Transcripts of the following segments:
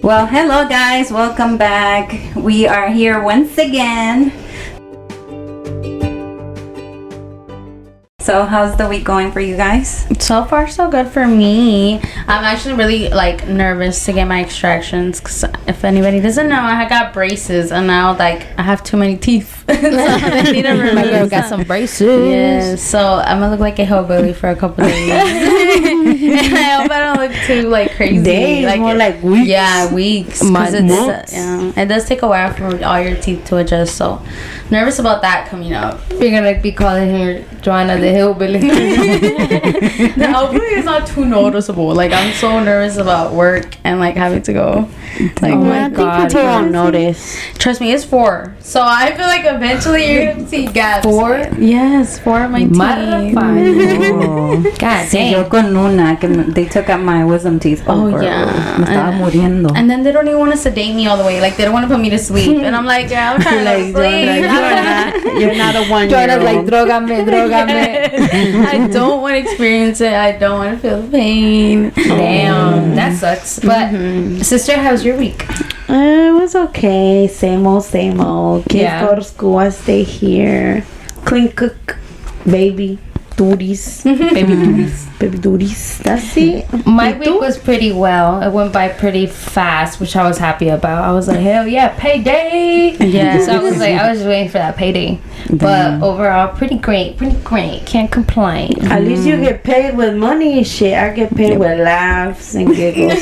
Well, hello guys, welcome back. We are here once again. So how's the week going for you guys? So far so good for me. I'm actually really nervous to get my extractions because if anybody doesn't know, I got braces and now I have too many teeth. So I need to remove. My girl got some braces. Yeah, so I'm gonna look like a hillbilly for a couple of days. And I hope I don't look too crazy. Days, more like weeks. Yeah, weeks. Months. It does take a while for all your teeth to adjust. So nervous about that coming up. You're gonna be calling her Joanna the hillbilly. The hillbilly is not too noticeable. I'm so nervous about work and having to go. Oh my God. People won't notice. Trust me, it's 4. So I feel like eventually you're gonna see gaps. 4? Yes, 4 of my teeth. Oh. God Sí, dang. yo con una que they took out my wisdom teeth. Oh, girl, yeah. Me estaba muriendo. And then they don't even want to sedate me all the way. They don't want to put me to sleep. And I'm like, yeah, I'm trying to sleep. You're not a 1-year-old. Joanna's like, drogame. I don't want to experience it. I don't want to feel the pain. Damn, that sucks. But sister, how's your week? It was okay. Same old, same old. Kids Yeah. go to school. I stay here. Clean cook. Baby. Duties. Baby duties. Baby duties. That's it. My week was pretty well. It went by pretty fast, which I was happy about. I was like, hell yeah, payday. Yeah. So I was waiting for that payday. But overall, pretty great. Can't complain. At least you get paid with money and shit. I get paid with laughs and giggles.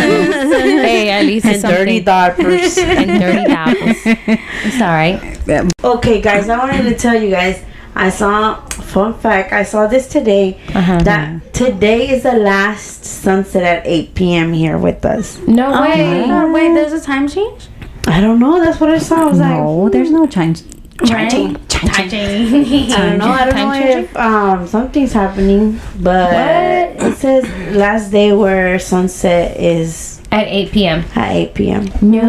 Hey, at least and it's dirty something. $30. And $30. It's alright. Okay, guys, I wanted to tell you guys. Fun fact, I saw this today. That today is the last sunset at 8 p.m. here with us. No Oh way. my God, wait, there's a time change? I don't know. That's what I saw. I was No, there's no change. Time change. like, I don't know. I don't know if something's happening, but it says last day where sunset is At 8 p.m. at 8 p.m.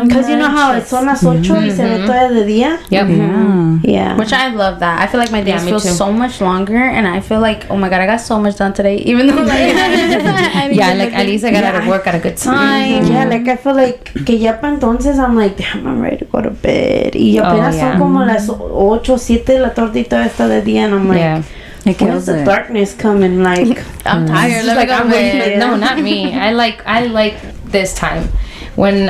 Because you know how it's son las 8 y se ve todavía de día. Yep. Yeah. Which I love that. I feel like my days me feel too. so much longer, and I feel like, oh my God, I got so much done today. Even though, Yeah, at least I got out of work at a good time. Yeah, I feel like que ya para entonces I'm like, damn, I'm ready to go to bed. Y apenas yeah. son como las 8, 7 la tortita esta de día, and I'm like, Yeah. It when's kills the it. darkness coming? Like, I'm tired. Let me go to bed. No, not me. I like this time when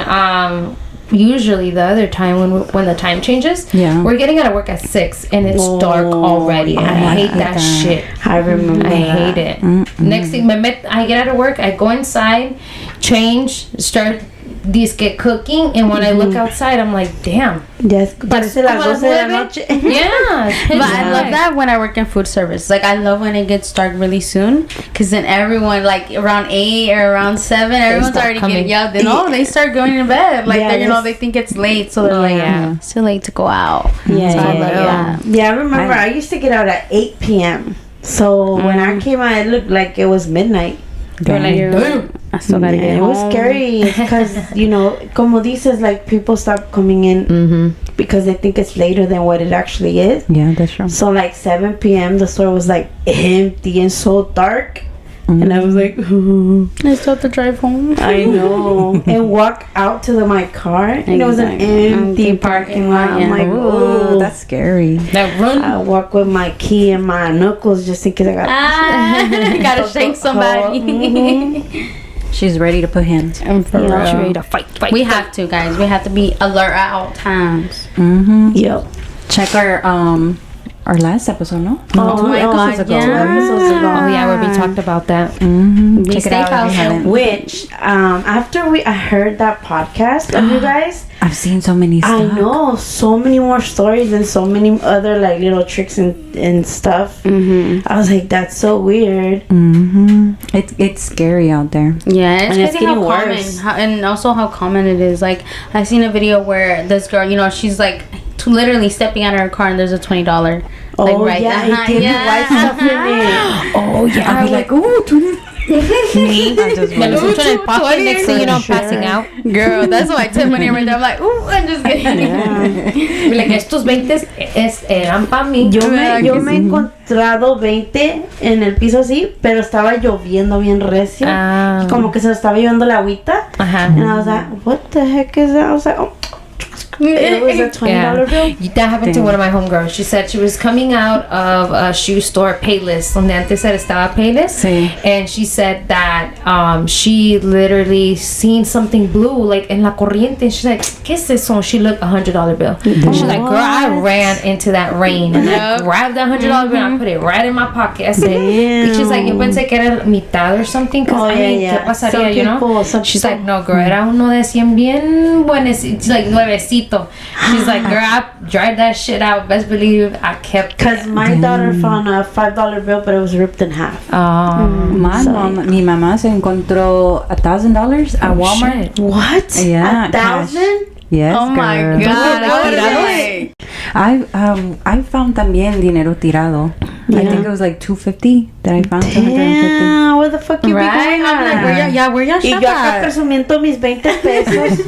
usually the other time when the time changes. Yeah. We're getting out of work at 6 and it's dark already. And I hate that shit. I remember I hate it. Next thing, I get out of work, I go inside, change, start get cooking, and when I look outside, I'm like, damn. Yes, parece las 12 de la noche. Yeah. But I love that when I work in food service. I love when it gets dark really soon, because then everyone, around 8 or around 7, everyone's start already coming. getting yelled. Then they start going to bed. Yeah, they think it's late, so they're like, yeah. it's too late to go out. Yeah, So I love that. Yeah, I remember I used to get out at 8 p.m. So when I came out, it looked like it was midnight. You're like, I still gotta get It home. was scary because, como dices, people stop coming in because they think it's later than what it actually is. Yeah, that's true. So 7 p.m. the store was empty and so dark. And I was like, ooh. I still have to drive home. I know. And walk out to my car and it was an empty parking lot. I'm like, Oh, oh, that's scary. That run. I walk with my key and my knuckles just in case I got. You gotta shake somebody. She's ready to put hands. And for Yeah. She real. ready to fight. We have to, guys. We have to be alert at all times. Yep. Check our last episode, no? Oh my God, Episodes yeah. ago. Oh yeah, where we talked about that. Be Check it safe out out if you there. haven't. Which after I heard that podcast of you guys, I've seen so many stuff. I know so many more stories and so many other little tricks and stuff. I was like, that's so weird. It's scary out there. Yeah, it's And crazy it's getting how common, worse. and also how common it is. I seen a video where this girl, she's literally stepping out of her car and there's a $20. Oh yeah, it give you white stuff in it. Oh yeah, I'll be like, ooh, Me. I just Me lo went. escucho en el pocket. Next thing you know, I'm Sure. passing out. Girl, that's why I took money right there. I'm like, ooh, I'm just kidding. Be like, estos 20 eran para mí. Yo me he encontrado 20 en el piso así, pero estaba lloviendo bien recio. Ah. Y como que se estaba llevando la agüita. Ajá. And I was like, what the heck is that? I was like, oh. It was a $20 bill. That happened to one of my homegirls. She said she was coming out of a shoe store, Payless, donde antes estaba Payless. Sí. And she said that she literally seen something blue, like en la corriente. And she's like, ¿qué es eso? She looked $100 bill. And she's like, girl, I ran into that rain. And I grabbed that $100 bill and I put it right in my pocket. I said, Damn. she's like, yo pensé que era mitad or something. Cause Oh, I mean, yeah, ¿qué pasaría, Some you know? people- some She's people- like, no, girl, era uno de 100 bien buenecito, like nuevecito. She's like, girl, I dried that shit out. Best believe I kept Because my daughter found a $5 bill, but it was ripped in half. Mi mamá se encontró $1,000 at Walmart. What? Yeah, 1,000? Yes, Oh my girl. God. Tirado? What is it? I found también dinero tirado. I Yeah. think it was like $250 that I found. $250. Damn, where the fuck you be Right? going I'm like, where y'all Y shop yo acá at? presumiendo mis 20 pesos.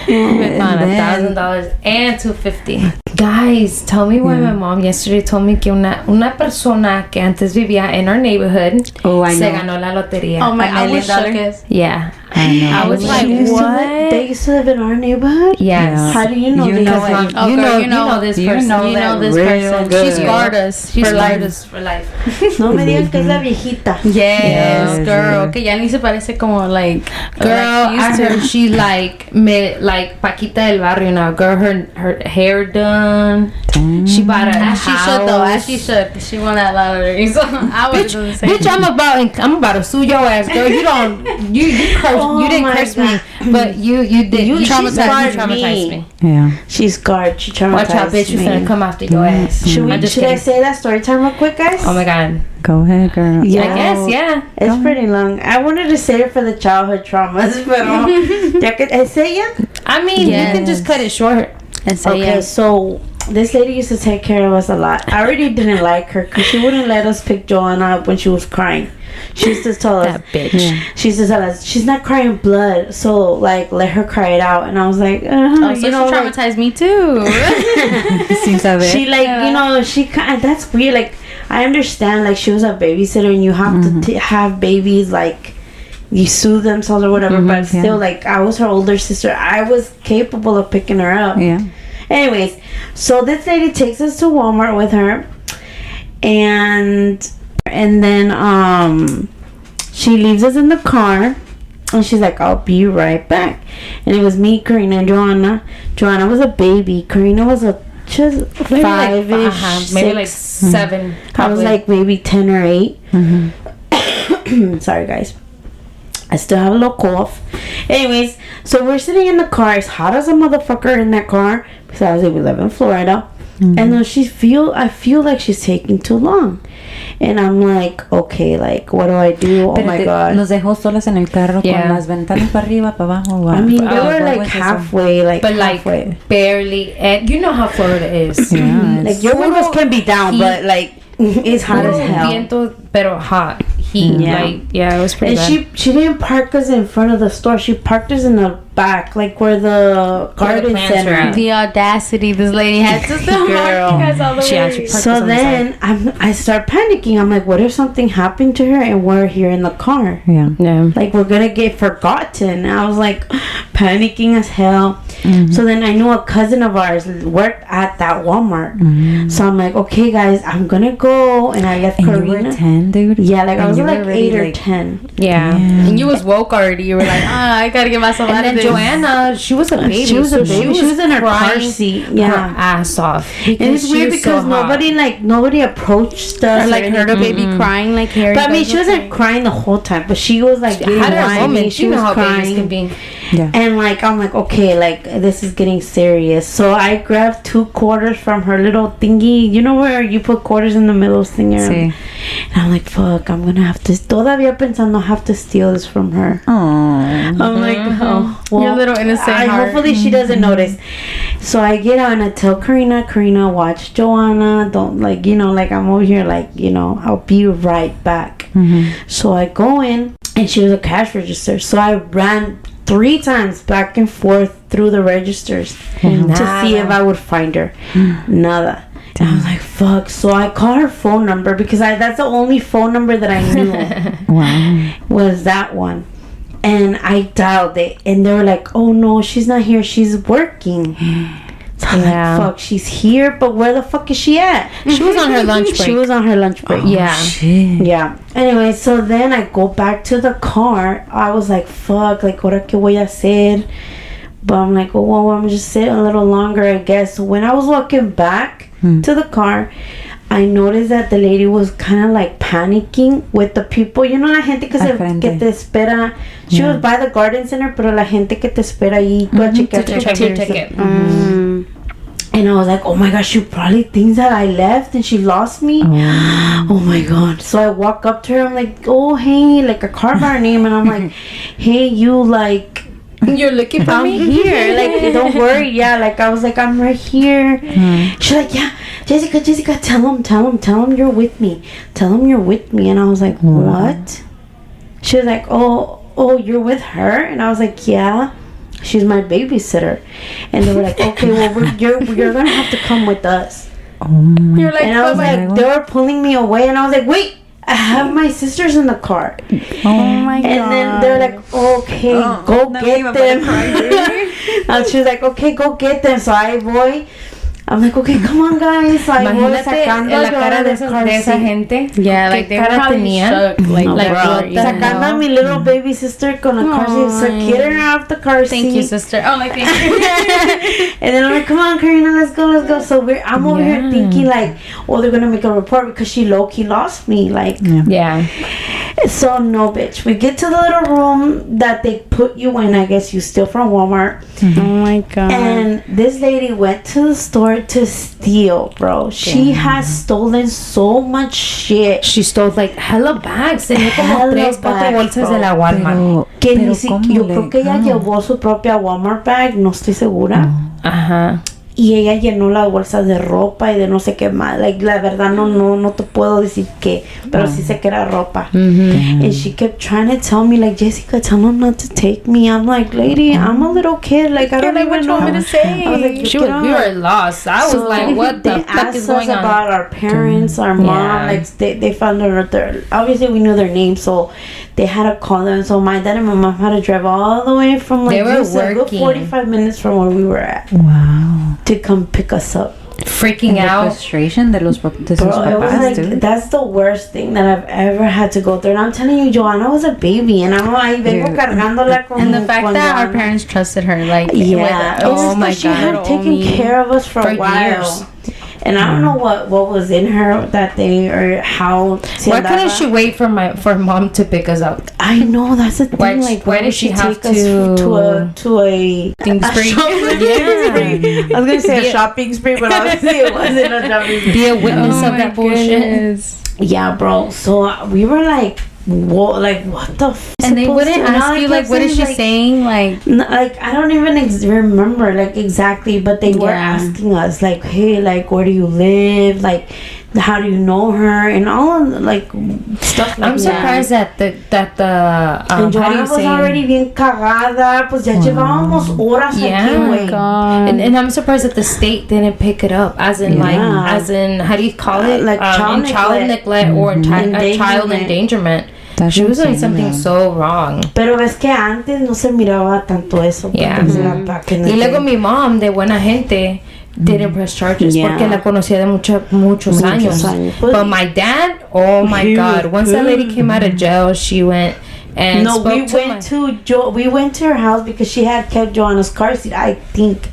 We found $1,000 and $250. Guys, tell me why my mom yesterday told me que una persona que antes vivía in our neighborhood Oh, I se know. ganó la lotería. Oh my, $1 I million? was shook as. Yeah. I know. I was like, They used to what? They used to live in our neighborhood? Yes. How do you know You this? know it. Oh, you girl, know, you know this you person. know You know that this real person. good. She scarred us. She For scarred life. us. For life. No me digan que es la viejita. Yes, Yes, girl. yes. Que ya ni se parece como like Girl, like I used to. heard she like Paquita del Barrio now. Girl, her hair done. She bought a As she house. should though. As she should. 'Cause she won that lottery. So I would do the same. Bitch, I'm about to sue your ass, girl. You don't, you curse, Oh you didn't my curse God. me, but you did. You she traumatized scarred me. Yeah. She's scarred. She traumatized Watch out, bitch. me. You're finna come after your ass. Should I'm just I kidding. say that story time real quick, guys? Oh my god. Go ahead, girl. Yeah. I guess, yeah. It's pretty long. I wanted to say it for the childhood traumas, pero ya que I say ya. I mean, you can just cut it short. And say Okay, yeah. so this lady used to take care of us a lot. I already didn't like her because she wouldn't let us pick Joanna up when she was crying. She used to tell us, That bitch. she used to tell us, she's not crying blood, so like let her cry it out. And I was like, Oh, so you know, she like, traumatized me too. Sin saber. she like you know she kind of, that's weird. Like I understand, like she was a babysitter and you have to have babies like. You soothe themselves or whatever, but yeah. still, like, I was her older sister. I was capable of picking her up. Yeah. Anyways, so this lady takes us to Walmart with her, and then she leaves us in the car, and she's like, "I'll be right back." And it was me, Karina, and Joanna. Joanna was a baby. Karina was just Maybe five-ish, maybe like 6. 7. I was Probably. like maybe 10 or 8. Sorry, guys. I still have a little cough. Anyways, so we're sitting in the car. It's hot as a motherfucker in that car because we live in Florida. And then I feel like she's taking too long. And I'm like, okay, like, what do I do? Oh my God. Nos dejó solas en el carro Yeah. con las ventanas para arriba, para abajo. I mean, they Oh, were what like was eso? halfway, like but like halfway. barely. And you know how Florida is. Yeah, Like, your windows can be down, but like, it's hot as Puro hell. viento, pero hot. Heat. Yeah. Like, yeah, it was pretty And bad. she didn't park us in front of the store. She parked us in the back, like where the garden plants center. are at. The audacity this lady had to do. Girl. You guys all the She way. actually parked us So on the side. then I start panicking. I'm like, what if something happened to her and we're here in the car? Yeah. Yeah. Like, we're gonna get forgotten. I was like panicking as hell. So then I knew a cousin of ours worked at that Walmart. So I'm like, okay, guys, I'm gonna go. And I left And you Karina. were 10, dude? Yeah, like I And was you were like already, 8 or like, 10. Yeah. And you was woke already. You were like, I gotta get myself out And of then this. Joanna, she was a baby. She was a so baby. She was in her car crying seat. her Yeah. ass off. And it's weird because nobody approached us. Or like heard a baby crying like Harry. But I mean, she wasn't crying the whole time, but she was like getting Had her whiny. moment. She You was know how babies crying. can be. Yeah. And then, like, I'm like, okay, like, this is getting serious. So I grabbed 2 quarters from her little thingy. You know where you put quarters in the middle thing? Sí. And I'm like, fuck, I'm gonna have to, todavía pensando, have to steal this from her. Oh. I'm like, oh, well, Your little innocent heart. hopefully she doesn't notice. So I get out and I tell Karina, watch Joanna. Don't, like, you know, like, I'm over here, like, you know, I'll be right back. So I go in, and she was a cash register. So I ran 3 times back and forth through the registers to see if I would find her. Nada. And I was like, fuck. So I called her phone number because that's the only phone number that I knew. Wow. Was that one. And I dialed it. And they were like, oh no, she's not here. She's working. So I'm like, fuck, she's here, but where the fuck is she at? She was on her lunch break. She was on her lunch break. Yeah. Shit. Yeah. Anyway, so then I go back to the car. I was like, fuck, like, ahora que voy a hacer? But I'm like, oh, well, I'm just sitting a little longer, I guess. When I was walking back to the car, I noticed that the lady was kind of like panicking with the people. You know, la gente que te espera. She was by the garden center, pero la gente que te espera ahí para chequear To check your ticket. And I was like, oh my gosh, she probably thinks that I left and she lost me. Oh my god. So I walk up to her. I'm like, oh, hey, like, a car by her name. And I'm like, hey, you, like, You're looking for I'm me? here. Like, don't worry. Yeah, like, I was like, I'm right here. She's like, yeah, Jessica, tell him you're with me. Tell him you're with me. And I was like, what? She was like, oh, you're with her? And I was like, yeah. She's my babysitter. And they were like, okay, well, you're gonna have to come with us. Oh my. You're like, And I was like, they were pulling me away, and I was like, wait, I have my sisters in the car. Oh my god. And then they're like, okay, go get them. And she was like, okay, go get them. So I voy. I'm like, okay, come on, guys. So I voy sacando en la a cara de Joanna esa car seat. gente. Yeah, like they were cara probably tenía? shook. Like, No, like bro, what the sacando a hell? mi little baby sister con la car seat. So get her out the car seat. Thank you, sister. Oh, like, thank you. And then I'm like, come on, Karina, let's go. So I'm over here thinking, like, oh, they're gonna make a report because she low-key lost me. Like, Yeah. so no, bitch. We get to the little room that they put you in. I guess you steal from Walmart. Oh my god. And this lady went to the store to steal, bro. She has stolen so much shit. She stole like hella bags. Tenía como Hella 3-4 bags, bolsas bro. de la Walmart. Que ni pero siquiera, ¿cómo yo le- creo que ella llevó su propia Walmart bag, no estoy segura. Ajá. Y ella llenó las bolsas de ropa y de no sé qué más. Like, la verdad no te puedo decir qué, pero sí sé que era ropa. And she kept trying to tell me, like, Jessica, tell them not to take me. I'm like, lady, I'm a little kid. Like, I don't like, even what you know. want me to say? I was like, We get were lost. I was So like, what the they fuck is asked us going on? about our parents, our mom. Yeah. Like, they found their obviously we knew their names, so they had to call them. So my dad and my mom had to drive all the way from, like, They were just a good working. 45 minutes from where we were at Wow. to come pick us up. Freaking The out. frustration de sus Bro, it was papás, like, dude. that's the worst thing that I've ever had to go through. And I'm telling you, Joanna was a baby, and I'm ahí vengo Dude. cargándola con And the fact con that our Joanna. parents trusted her, like, Yeah, with, Oh my she God. had taken Only care of us for a while. years. And I don't know what was in her that day or how. Why couldn't she wait for mom to pick us up? I know, that's the thing. Why- like, why why did did she she have take us to a Thing spree. shopping Yeah. spree? I was gonna say a shopping spree, but obviously it wasn't a shopping spree. Be a witness Oh of my that bullshit. goodness. Yeah, bro. So we were like, what? Like, what the? And they wouldn't ask you, like, what is she saying? Like, Like, I don't even remember, like, exactly, but they were Yeah. asking us, like, hey, like, where do you live? Like, how do you know her? And all of, like, stuff like I'm surprised that the And how do Joanna you was say? already bien cagada, pues ya llevábamos horas aquí, Yeah. güey. God. And I'm surprised that the state didn't pick it up, as in Yeah. how do you call it? Like child child neglect or child endangerment. That's She was doing insane, something man. so wrong. Pero ves que antes no se miraba tanto eso. porque Yeah. pues era back in the Y luego day. mi mom, de buena gente, didn't press charges Yeah. porque la conocía de muchos Muchos años. años. But my dad, oh my He God! was Once that lady good. came out of jail, she went and No, spoke we to my. we went to her house because she had kept Joanna's car seat, I think.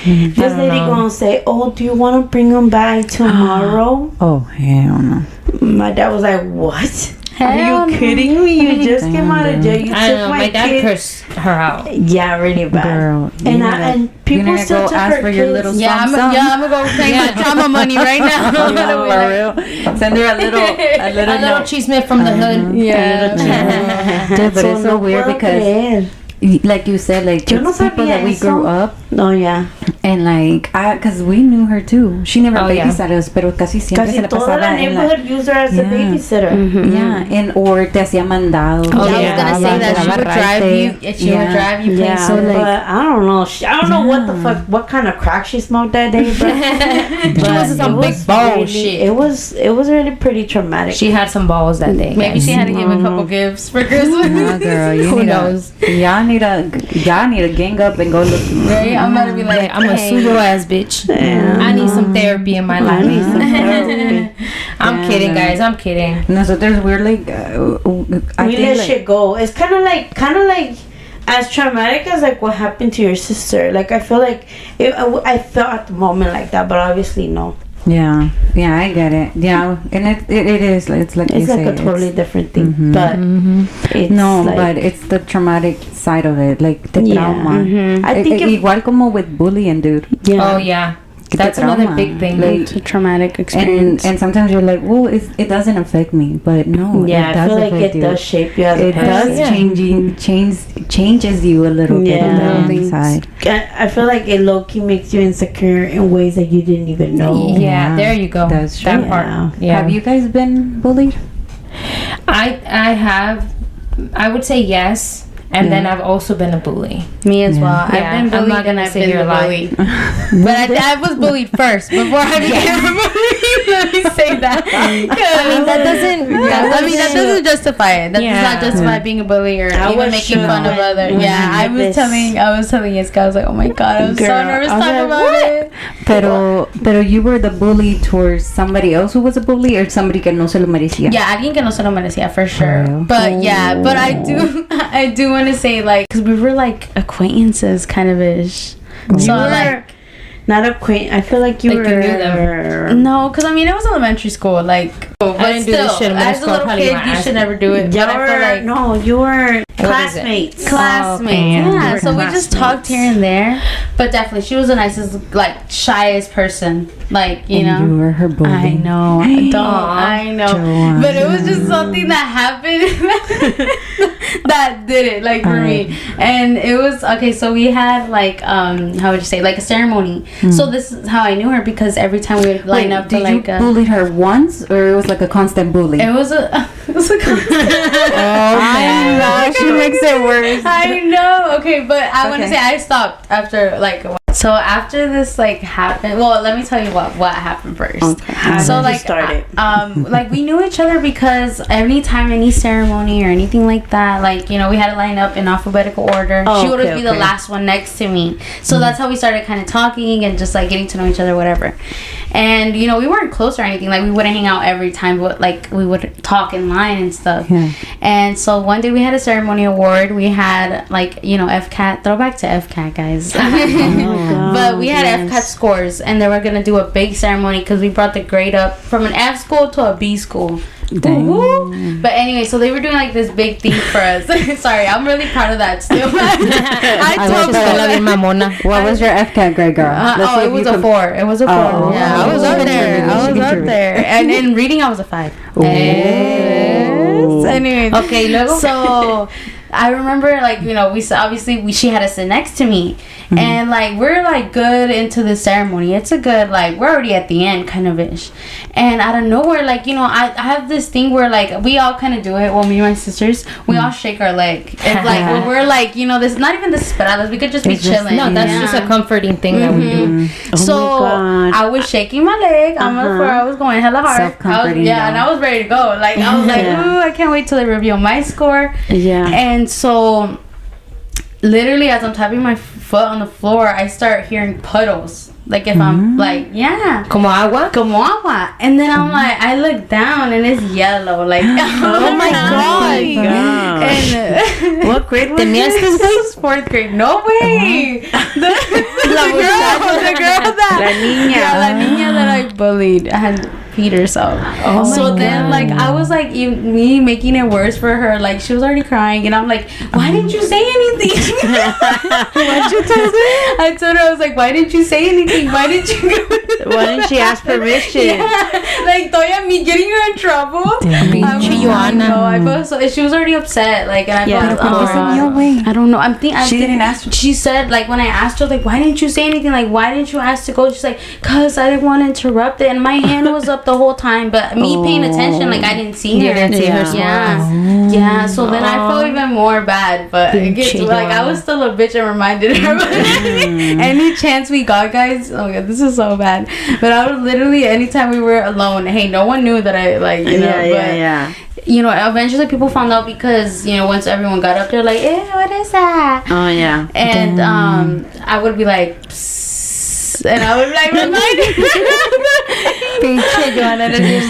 This don't lady know. gonna say, oh, do you want to bring them back tomorrow? Oh, hell no. My dad was like, what? Are you kidding me? You just came out of jail. You I took know. my My dad kid. cursed her out. Yeah, really bad. Girl, And people gonna still go took ask her for your kids. little Yeah, I'm sum. gonna go pay my drama money right now. For real. Send her a little A little note. chisme from the hood. Yeah. Dude, but it's so no weird puedo because, creer. like you said, like Yo no it's people sabía that we eso. grew up No, yeah. and like, because we knew her too. She never Oh, yeah. babysat us, pero casi siempre Casi se la toda pasaba la en la... neighborhood used her as a Yeah. babysitter. Yeah, and or te hacía mandados. Oh, I yeah. was gonna say that she would drive you. She would drive you Yeah, places. So, like- but I don't know. I don't know what the fuck, what kind of crack she smoked that day, bro. She was some big bullshit. It was really pretty traumatic. She had some balls that day. Maybe she had to give a couple gifts for Christmas. No, girl, you Who need knows? Y'all need to gang up and go look. Right? I'm gonna be like, I'm gonna sue your ass, bitch. Yeah. I need some therapy in my I life. need some therapy. I'm kidding, guys. I'm kidding. Nosotros we're like, I We think let like, shit go. It's kind of like as traumatic as like what happened to your sister. Like I feel like I felt at the moment like that, but obviously no. yeah, I get it. Yeah, and it is. It's like It's you like say, a totally different thing, Mhm. but it's No, like, but it's the traumatic side of it, like the Yeah. trauma. Mhm. I think if- igual como with bullying, dude. yeah. Oh yeah, The that's another trauma. big thing. Like, it's a traumatic experience. and sometimes you're like, well, it doesn't affect me, but no, Yeah, it I does feel like affect it you. does shape you as a It person. does Yeah. changes you a little bit on Yeah. the inside. I feel like it low-key makes you insecure in ways that you didn't even know. Yeah, there you go. That's that true. part. Yeah. Yeah. Have you guys been bullied? I have. I would say yes. And then I've also been a bully. Me as Yeah. well. Yeah, I've been I'm bullied not and gonna I've sit been here the and lie. bully. But I was bullied first before I became a bully. Let me say that. I mean, that doesn't. That doesn't justify it. That does not Yeah. justify being a bully or I even was making shook fun of when- others. when Yeah, I I met was this. telling Jessica, I was like, oh my god, I was so Girl, nervous I was talking like, about what? it. Pero you were the bully towards somebody else who was a bully or somebody que no se lo merecía. Yeah, alguien que no se lo merecía for sure. real? But yeah, but I do want to say like, cause we were like acquaintances kind of ish. You So were like. not acquaint. I feel like you Like were. you knew them. No, because I mean, it was elementary school. Like, but didn't do still, this shit in middle as a school. little Probably kid, my you ass. should never do it. You But I feel like no, you were is it? classmates. classmates. Okay. Yeah, You so were we just classmates. talked here and there. But definitely, she was the nicest, like, shyest person. Like, you And you know. were her bully. I know. I don't. Aw, I know. Joanna. But it was just something that happened that did it, like, for me. And it was okay. So we had like, how would you say, like a ceremony. So this is how I knew her because every time we would line Wait, up to did like you bully her once or it was like a constant bully? It was a I know, she makes it worse. I know. Okay, but I want to Okay. say I stopped after like a while. So after this like happened, well, let me tell you what happened first. How So did you like start it? like we knew each other because anytime any ceremony or anything like that, like you know, we had to line up in alphabetical order. Oh, She would okay, be the okay. last one next to me. So that's how we started kind of talking and just like getting to know each other, whatever. And you know, we weren't close or anything. Like we wouldn't hang out every time, but like we would talk in line and stuff. Yeah. And so one day we had a ceremony award. We had like you know FCAT. Throwback to FCAT, guys. But we had FCAT scores, and they were gonna do a big ceremony because we brought the grade up from an F school to a B school. Woo-hoo. But anyway, so they were doing like this big thing for us. Sorry, I'm really proud of that still. I told her. What was your FCAT grade, girl? Let's see it if was you a could- 4. It was a 4. Oh, Yeah, I was she up there. contributed, I she was up contributed. there. And in reading, I was a 5. Yes. Anyway. Okay, luego. So I remember, like, you know, she had to sit next to me. And, like, we're, like, good into the ceremony. It's a good, like, we're already at the end kind of ish. And out of nowhere, like, you know, I have this thing where, like, we all kind of do it. Well, me and my sisters, we all shake our leg. It's like, when we're, like, you know, this not even desesperadas. We could just be It's just- chilling. No, that's Yeah. just a comforting thing that we do. So my God. I was shaking my leg. I was going hella hard. Self-comforting, Yeah, and I was ready to go. Like I was like, Yeah. ooh, I can't wait till they reveal my score. Yeah. And so, literally, as I'm tapping my foot on the floor, I start hearing puddles. Like if I'm like, yeah. Como agua. Como agua. And then I'm like, I look down and it's yellow. Like, oh my god. And What grade was Tenías this? this was 4th grade. No way. The girl that La niña. yeah, la niña that I bullied. peed herself. So then, like, I was like, me making it worse for her. Like, she was already crying, and I'm like, why didn't you say anything? What'd you tell her? I told her, I was like, why didn't you say anything? Why didn't you? Why didn't she ask permission? Yeah. Like, Toya, me getting her in trouble. I know. I felt so. She was already upset. Like, and I felt, I don't know. She didn't ask. She said, like, when I asked her, like, why didn't you say anything? Like, why didn't you ask to go? She's like, cause I didn't want to interrupt it, and my hand was up the whole time. But me paying attention, like, I didn't see her. You didn't see her. Yeah. So then I felt even more bad. But like, I was still a bitch and reminded her. Any chance we got, guys. Oh god, this is so bad. But I would literally, anytime we were alone, hey, no one knew that I, like, you know. Yeah. You know, eventually people found out because, you know, once everyone got up there, like, what is that? Oh yeah. And I would be like, psst, and I would be like, remind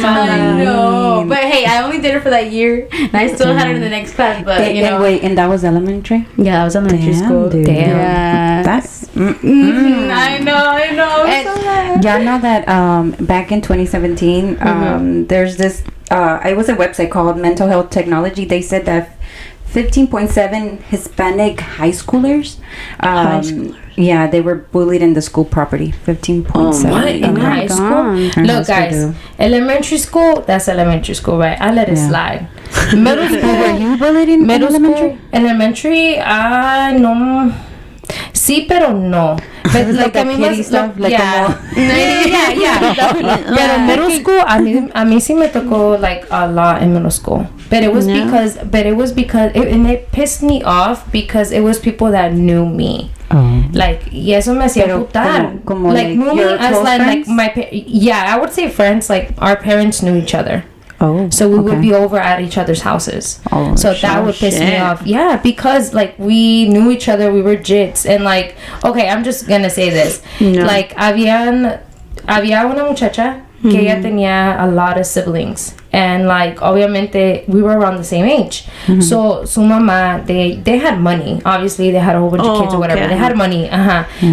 I know. But hey, I only did it for that year, and I still had it in the next class. But you know, wait, and that was elementary. Yeah, that was elementary school. Dude. Damn. Yeah. That's. I know. And y'all know that back in 2017, there's this. It was a website called Mental Health Technology. They said that 15.7 Hispanic high schoolers. Yeah, they were bullied in the school property. 15.7. What? In high school? Look, guys, elementary school, that's elementary school, right? I let it slide. Middle school, were you bullied in elementary? Elementary, no. Sí, pero no. But like, I mean, stuff, like yeah. Pero middle school, a mí sí me tocó like a lot in middle school. But it was because and it pissed me off because it was people that knew me. Oh. Like, y eso me hacía putar. Como like knew me as like friends? I would say friends. Like, our parents knew each other. Oh, so we would be over at each other's houses. Oh, so that would piss me off. Yeah, because like we knew each other, we were jits, and like, okay, I'm just gonna say this. Like, había una muchacha que ella tenía a lot of siblings, and like, obviamente we were around the same age. So su mamá, they had money. Obviously they had a whole bunch of kids or whatever. They had money.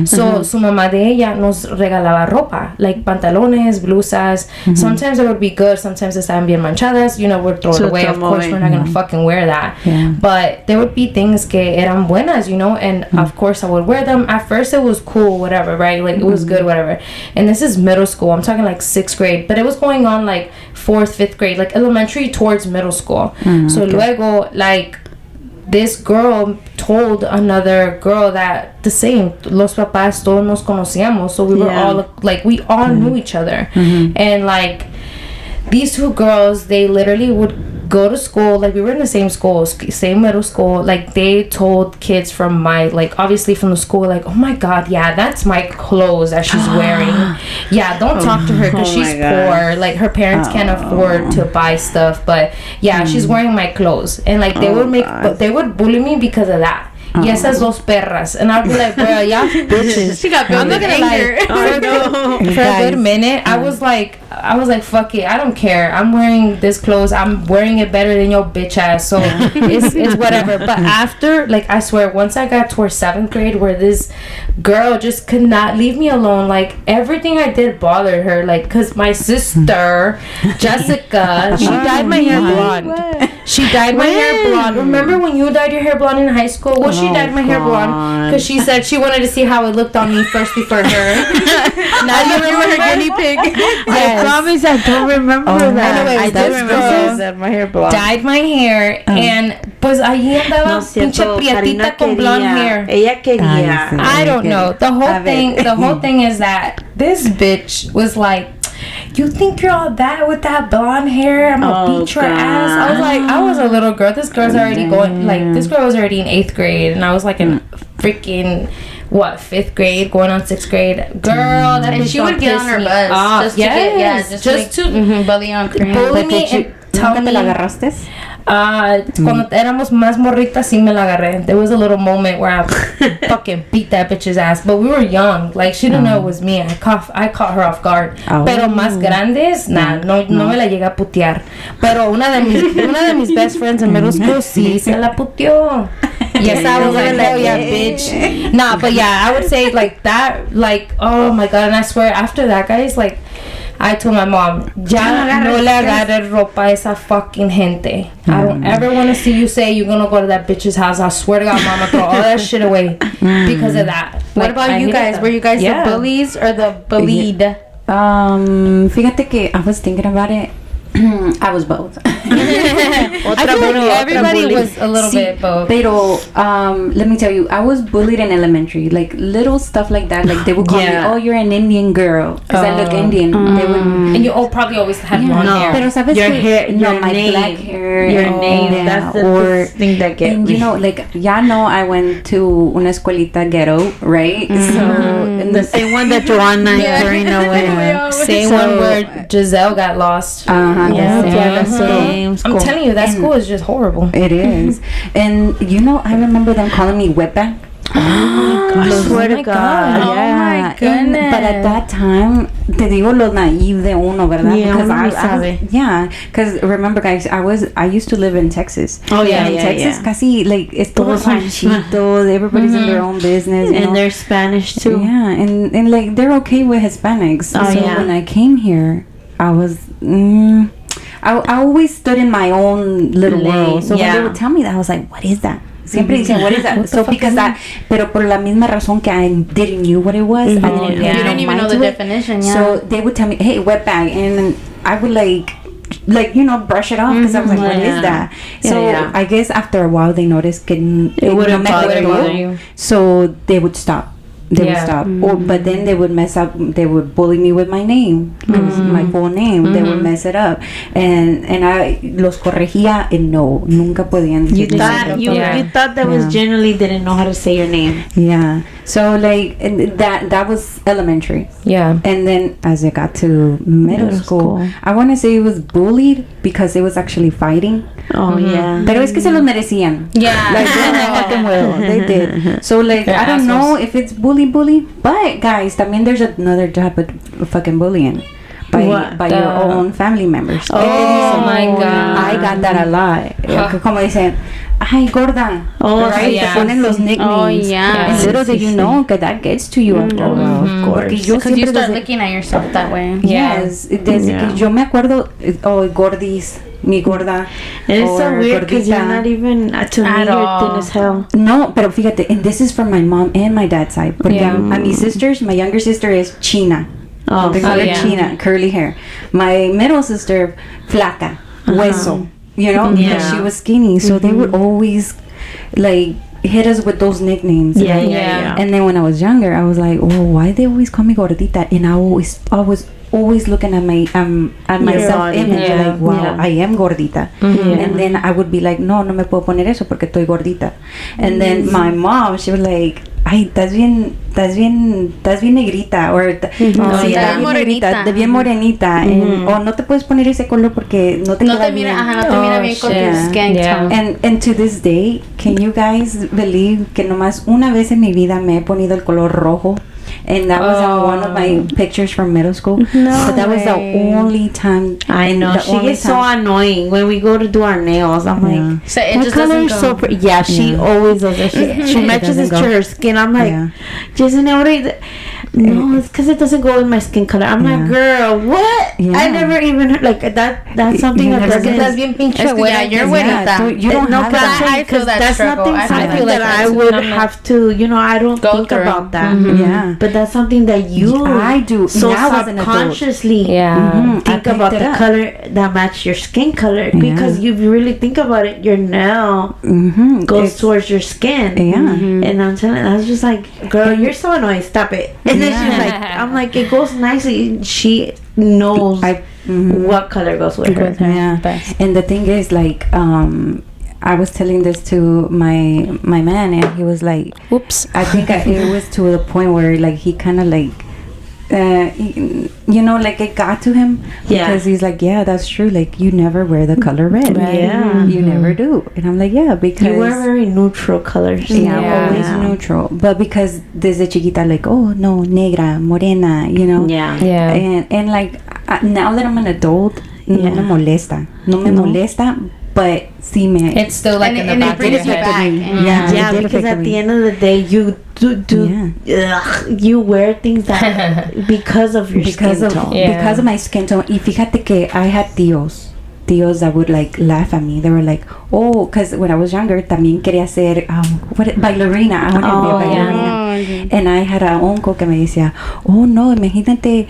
So su mamá de ella nos regalaba ropa, like pantalones, blusas. Sometimes it would be good, sometimes estaban bien manchadas, you know, we'd throw it away. Of course we're not gonna fucking wear that. But there would be things que eran buenas, you know, and of course I would wear them. At first it was cool, whatever, right? Like, it was good, whatever. And this is middle school. I'm talking like 6th grade, but it was going on like 4th, 5th grade, like elementary towards middle school. So luego, like, this girl told another girl that the same, los papás todos nos conocíamos, so we were all like, we all knew each other. And like, these two girls, they literally would go to school, like, we were in the same school, same middle school. Like, they told kids from my, like, obviously from the school, like, oh my god, yeah, that's my clothes that she's wearing. Yeah, don't talk to her because she's poor. Like, her parents can't afford to buy stuff, but yeah, she's wearing my clothes. And like, they would bully me because of that. Y esas dos perras. And I'd be like, bro, y'all bitches. She got built with anger. For a good minute, I was like, fuck it, I don't care. I'm wearing this clothes. I'm wearing it better than your bitch ass. So it's whatever. But after, like, I swear, once I got towards 7th grade, where this girl just could not leave me alone. Like, everything I did bothered her. Like, cause my sister, Jessica, she dyed my hair blonde. She dyed my hair blonde. Remember when you dyed your hair blonde in high school? Well, she dyed my hair blonde because she said she wanted to see how it looked on me first before her. Now you remember her guinea pig? I promise I don't remember that. Anyways, I don't remember that my hair blonde. Dyed my hair and pues ahí andaba pinche prietita con blonde hair. Ella quería. I don't know. The whole thing is that this bitch was like, you think you're all that with that blonde hair? I'm gonna beat your ass. I was like, I was a little girl. This girl's already this girl was already in 8th grade, and I was like in freaking 5th grade, going on 6th grade. Girl, that and she would get on her bus just to bully on cream. Bully me and tell me. ¿La agarraste? Cuando éramos más morritas, sí me la agarré. There was a little moment where I fucking beat that bitch's ass, but we were young. Like, she didn't know it was me. I caught her off guard. Pero más grandes, no me la llegué a putear. Pero una de mis best friends in middle school sí se la puteó. Yes, I was like, oh yeah, bitch. Nah, but yeah, I would say like that, like, oh my god, and I swear after that, guys, like, I told my mom, ya no le agarres ropa a esa fucking gente. I don't ever want to see you say you're gonna go to that bitch's house. I swear to God, mama, throw all that shit away because of that. What about you guys? Were you guys the bullies or the bullied? Fíjate que I was thinking about it. I was both. I feel like everybody was a little bit both. Pero let me tell you, I was bullied in elementary, like little stuff like that. Like they would call me, "Oh, you're an Indian girl," because I look Indian. They would, and you all probably always had blonde hair. Pero sabes your hair, no, your my name, black hair, your name. That's the thing that gets and me. you know, like ya know, I went to una escuelita ghetto, right? So and the same one that Joanna and Karina went. Same one where Giselle got lost. Same I'm telling you, that school is just horrible. It is. And you know, I remember them calling me wetback. Oh my gosh, I swear to God. Oh my goodness. But at that time, te digo lo naive de uno, ¿verdad? Yeah, because because remember guys, I used to live in Texas. Oh yeah, and in Texas, casi like it's todo Todos ranchito, everybody's in their own business, you and know? they're Spanish too. Yeah, and like they're okay with Hispanics. Oh, so yeah. when I came here, I was I always stood in my own little world. So when they would tell me that, I was like, what is that? Siempre dicen, what is that? So because that, pero por la misma razón que I didn't knew what it was, I didn't You didn't even know the definition, So they would tell me, hey, wetbag, and I would like you know, brush it off because I was like, what is that? So I guess after a while they noticed que it wouldn't bother you. So they would stop. They would stop. Or, but then they would mess up. They would bully me with my name, my full name. They would mess it up, and I los corregía, and no, nunca podían. You thought that was generally didn't know how to say your name. Yeah. So like that was elementary. Yeah. And then as it got to middle school, I want to say it was bullied because it was actually fighting. Oh yeah. Pero es que se los merecían. Yeah. Like fucking well, they did. So like I don't know if it's bully, but guys, también there's another type of fucking bullying by your own family members. Oh my God. I got that a lot. Como dicen, ay gorda. Right? Yeah. Te ponen los nicknames. Oh yeah. And little did you know that that gets to you. Of course. Because you start looking at yourself that way. Yes. Desde que yo me acuerdo, gordis. Mi gorda. It's so weird because you're not even to me you're thin as hell. No, pero fíjate, and this is from my mom and my dad's side. Porque a mis sisters, my younger sister is China. China, curly hair. My middle sister, flaca, hueso. You know, because she was skinny, so they would always like hit us with those nicknames. Yeah. And then when I was younger, I was like, oh, why they always call me gordita? And I was always looking at my self image like, wow, I am gordita. And then I would be like, no me puedo poner eso porque estoy gordita. And then my mom, she was like, ay, estás bien negrita, or estás bien morenita, o no te puedes poner ese color porque no te queda bien. No te mira bien con tu skin tone. And to this day, can you guys believe que nomás una vez en mi vida me he ponido el color rojo? And that was one of my pictures from middle school. But that was the only time. I know. She gets so annoying when we go to do our nails. I'm like, so it what just color doesn't is go. so pretty? Yeah, she always does it. She matches it to her skin. I'm like, doesn't it? No, it's because it doesn't go with my skin color. I'm like, girl, what? I never even heard like that. That's something that doesn't. That's bien pinche yeah, you're güerita. You don't have that. I feel that that's struggle. something that I would have to. You know, I don't think about that. Yeah, but that's something that I do. So subconsciously, think about the color that match your skin color because if you really think about it, your nail goes towards your skin. And I'm telling, I was just like, girl, you're so annoying. Stop it. And then she's like, I'm like, it goes nicely. She knows what color goes with her. And the thing is, like, I was telling this to my man, and he was like, "Oops." I think it was to the point where like he kind of like, you know, like it got to him because he's like, "Yeah, that's true. Like you never wear the color red. You never do." And I'm like, "Yeah, because you wear very neutral colors. Always neutral. But because desde chiquita, like, oh no, negra, morena, you know, and like now that I'm an adult, no me molesta, but see me. It's still like in the and it back of brings your you head. back. Yeah, because at the end of the day, you you wear things that because of your skin tone. Yeah. Because of my skin tone. Y fíjate que I had tíos that would like laugh at me. They were like, oh, because when I was younger, también quería ser bailarina. I wanted to be a ballerina. And I had an uncle que me decía, oh no, imagínate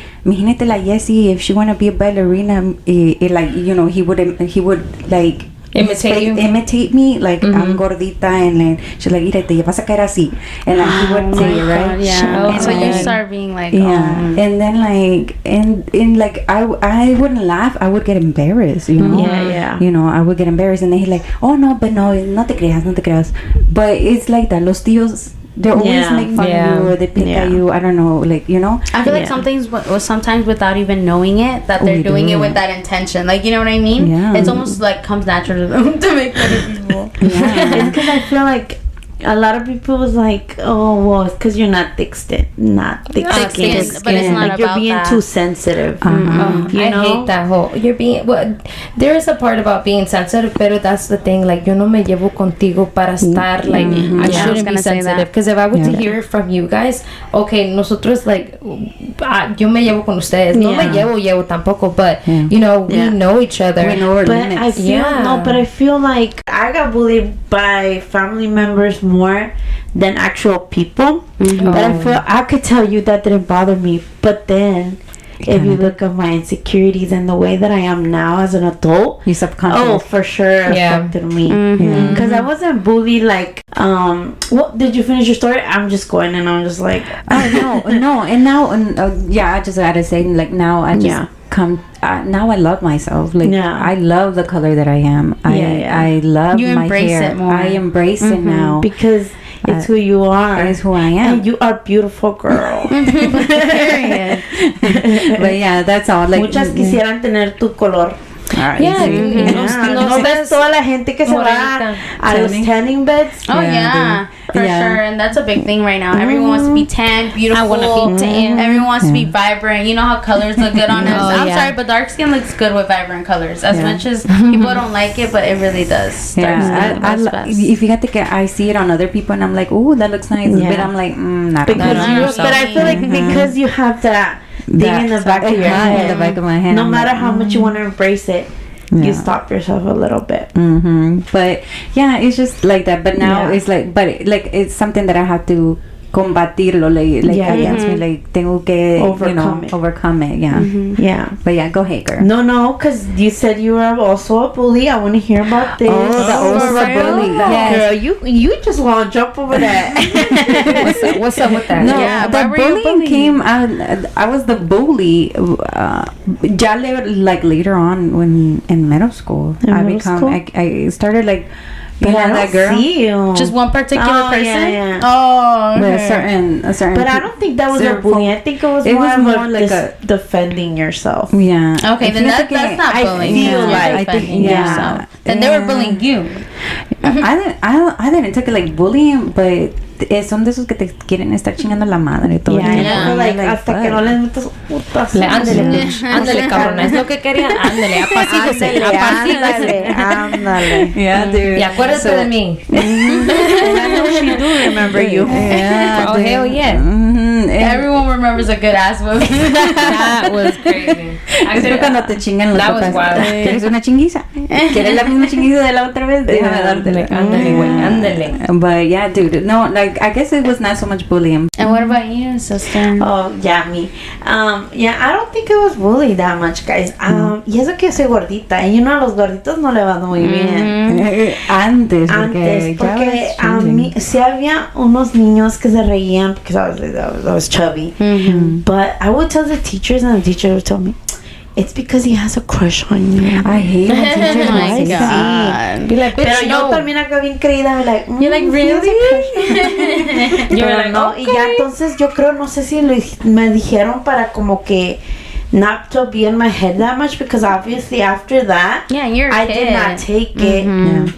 la Jessie, if she want to be a ballerina, like, you know, he would like imitate me, like I'm gordita, and then she's like, mira, te vas a caer así, and like he would say it, right? Yeah. And So you like, start being like, and then like and like I wouldn't laugh, I would get embarrassed, you know. You know, I would get embarrassed, and then he's like, oh no, but no te creas, but it's like that. Los tíos, they always make fun of you, or they pick at you. I don't know, like, you know. I feel like sometimes without even knowing it, that they're doing it with that intention. Like, you know what I mean? Yeah. It's almost like comes natural to them to make fun of people. Yeah, it's because I feel like a lot of people was like, oh well, it's because you're not thick skin, but it's not like you're about being that. too sensitive. I know? hate that whole you're being there is a part about being sensitive, but that's the thing, like yo no me llevo contigo para estar like I shouldn't be sensitive, because if I were to hear it from you guys, okay, nosotros like yo me llevo con ustedes, no me llevo tampoco, but you know, we know each other, we know our but limits. I feel but I feel like I got bullied by family members more than actual people. But I feel I could tell you that didn't bother me, but then if you look at my insecurities and the way that I am now as an adult, You subconscious. for sure affected me, because I wasn't bullied like what did you finish your story? I'm just going and I'm just like no, and now I just gotta say, like, now I just now I love myself, like I love the color that I am. I love you my embrace hair. it more. I embrace it now because it's who you are. It's who I am. And you are beautiful, girl. Period. But yeah, that's all. Like, Muchas quisieran tener tu color. No ves toda la gente que se va a los tanning beds. Oh yeah, for sure, and that's a big thing right now. Everyone wants to be tan, beautiful. I want to be tan. Everyone wants to be vibrant. You know how colors look good on us. I'm sorry, but dark skin looks good with vibrant colors. As much as people don't like it, but it really does. Y fíjate que I see it on other people, and I'm like, oh, that looks nice. But I'm like, not because but I feel like because you have that thing in the back of your head, in the back of my head, no matter how much you want to embrace it, you stop yourself a little bit. But yeah, it's just like that. But now it's like, it's something that I have to combatirlo, like against me, like tengo que overcome it. But yeah, go ahead, girl. No, because you said you were also a bully. I want to hear about this. Bully. Girl, you just want to jump over that. What's up with that? No, the bullying came out. I was the bully. Like later on, when in middle school, I started like. But I don't see you. Just one particular person? Yeah. Oh, okay. With a certain. But I don't think that was a bullying. I think it was more like defending yourself. Yeah. Okay, then that's not bullying. I feel like defending yourself. Then they were bullying you. I didn't take it like bullying, but son de esos que te quieren estar chingando la madre todo el tiempo. Like, hasta que no les metas putas. Ándale, cabrona, es lo que querían. Ándale, Ándale. Yeah, dude. Y acuérdate de mí. I know she do remember you. Yeah. Oh, hell yeah. Everyone remembers a good ass movie. That was crazy. Pero cuando te chingan los papás. ¿Quieres una chinguiza? ¿Quieres la misma chinguiza de la otra vez? Déjame dártela. Ándale, güey, ándale. But yeah, dude, no, like I guess it was not so much bullying. And what about you, sister? Oh, yeah, me. I don't think it was bullied that much, guys. Y eso que soy gordita. Y uno a los gorditos no le va muy bien. Antes, porque a mí sí había unos niños que se reían because I was chubby. But I would tell the teachers, and the teacher would tell me, it's because he has a crush on you. I hate when teachers Oh my say God. that. Be like, bitch, Pero yo también acá bien creída, me like, You're like, really? You're like, no, okay. Y ya entonces yo creo, no sé si me dijeron para como que not to be in my head that much, because obviously after that, Yeah, you're a I kid. did not take it.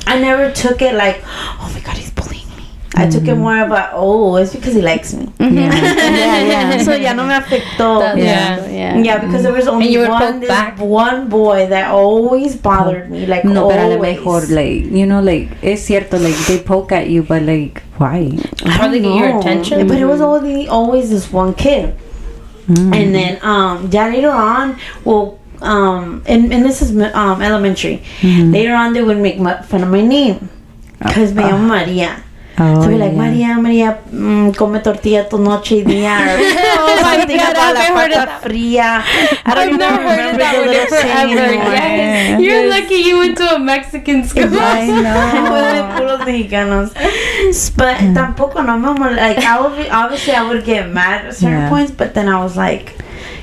I never took it like, oh my God, he's bullying me. I took it more about, it's because he likes me. Yeah. So ya no me afectó. Yeah. Because there was only one boy that always bothered me, like No, pero a lo always. mejor, like, you know, like, es cierto, like, they poke at you, but, like, why? How they get your attention? But it was always this one kid. And then, ya later on, and this is elementary. Later on, they would make fun of my name. Because me llamo María. So be like, María, come tortilla tu noche y día. Something about la pata fría. I don't even remember the little saying anymore. Yes. You're lucky you went to a Mexican school. I know. Puros mexicanos. But tampoco no me like, obviously I would get mad at certain points, but then I was like,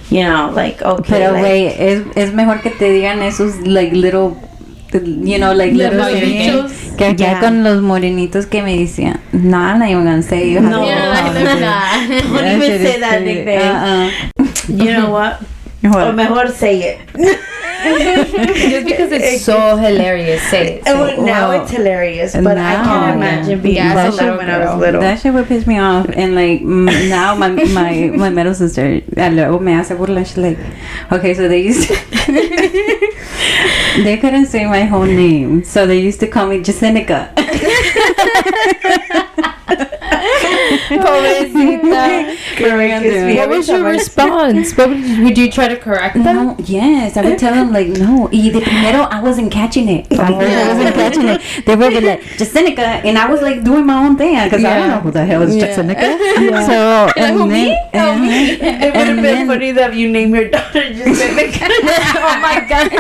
you know, like, okay. Pero, like, güey, es mejor que te digan esos, like, little, you know, like, little sayings. Que acá con los morenitos que me decían, nah, not even gonna say you. No, they're not. Don't even say that nickname. You know what? Or mejor say it. Just because it's so hilarious, say it. Now it's hilarious, but I can't imagine being that that when I was little. That shit would piss me off. And like now my middle sister luego me hace burla. She's like, okay, so they used to they couldn't say my whole name, so they used to call me Jasenica. Pobrecita. What was your response? Would you try to correct them? No, yes, I would tell them like no. Y de primero I wasn't catching it. At first I wasn't catching it. They would be like Jasenica, and I was like doing my own thing because I don't know who the hell is Jasenica. So and then It would have been funny that you name your daughter Jasenica. Oh my god.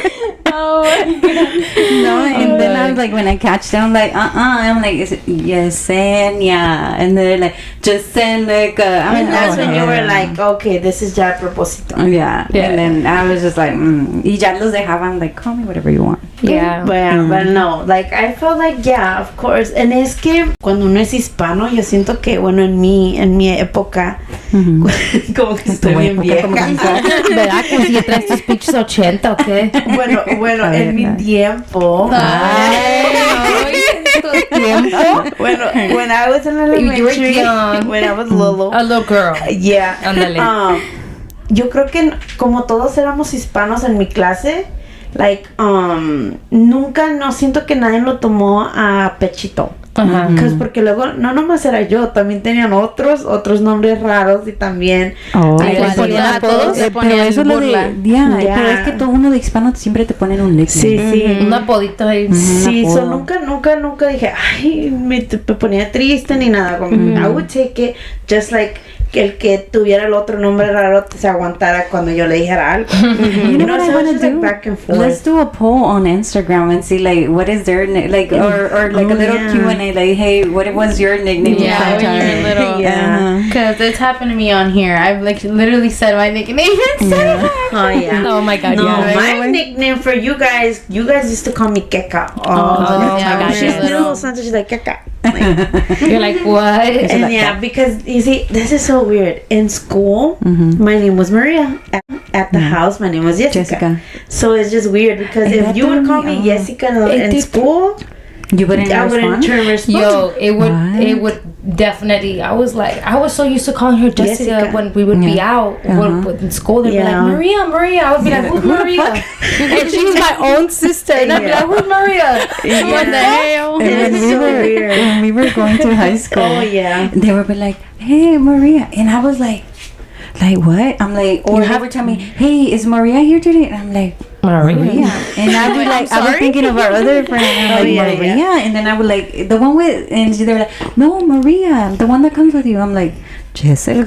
No, and then I was like, when I catch them, I'm like, I'm like, is it Yesenia? And they're like, Jasenica. And that's when you were like, okay, this is ya a propósito. Yeah. And then I was just like, y ya los dejaban, like, call me whatever you want. Yeah. But no, like, I felt like, yeah, of course. And es que cuando uno es hispano, yo siento que, bueno, en mi época, como que estoy bien vieja. ¿Verdad? Como si ya traes tus pinches 80 o qué. Bueno, en mi tiempo. Bueno, when I was in elementary, when I was little, A little girl. yeah. Ándale. Yo creo que como todos éramos hispanos en mi clase, like, nunca, no siento que nadie lo tomó a pechito. Porque luego no nomás era yo, también tenían otros nombres raros y también les ponían a todos, pero eso es lo de pero es que todo uno de hispano siempre te ponen un nickname. Sí. Un apodito ahí. Sí, nunca dije, ay, me ponía triste ni nada. Como, I would take it just like que el que tuviera el otro nombre raro se aguantara cuando yo le dijera algo. You know what I want to do? Like back and forth. Let's do a poll on Instagram and see like what is their like or like a little Q&A like, hey, what was your nickname? Yeah, when you're little. Yeah. Because it's happened to me on here. I've like literally said my nickname. Oh yeah. Oh my god. No, Yeah. my nickname for you guys used to call me Keka. yeah, She's yeah. little, sometimes she's like Keka. You're like, what? And yeah, because you see, this is so weird. In school, my name was Maria. At the house, my name was Jessica. So it's just weird because if you would call me Jessica in school, you wouldn't I wouldn't turn respond. Yo, it would definitely. I was so used to calling her Jessica when we would be out in school. They'd be like, Maria. I would be like, who's Maria? And she's my own sister. And I'd be like, who's Maria? What the hell? When we were going to high school, they would be like, hey, Maria. And I was like what? I'm like, or they would tell me, hey, is Maria here today? And I'm like, Maria. And I'd be like, I was thinking of our other friend. And I'm like, Maria. And then I would like, the one with, and they were like, no, Maria, the one that comes with you. I'm like, Jessica.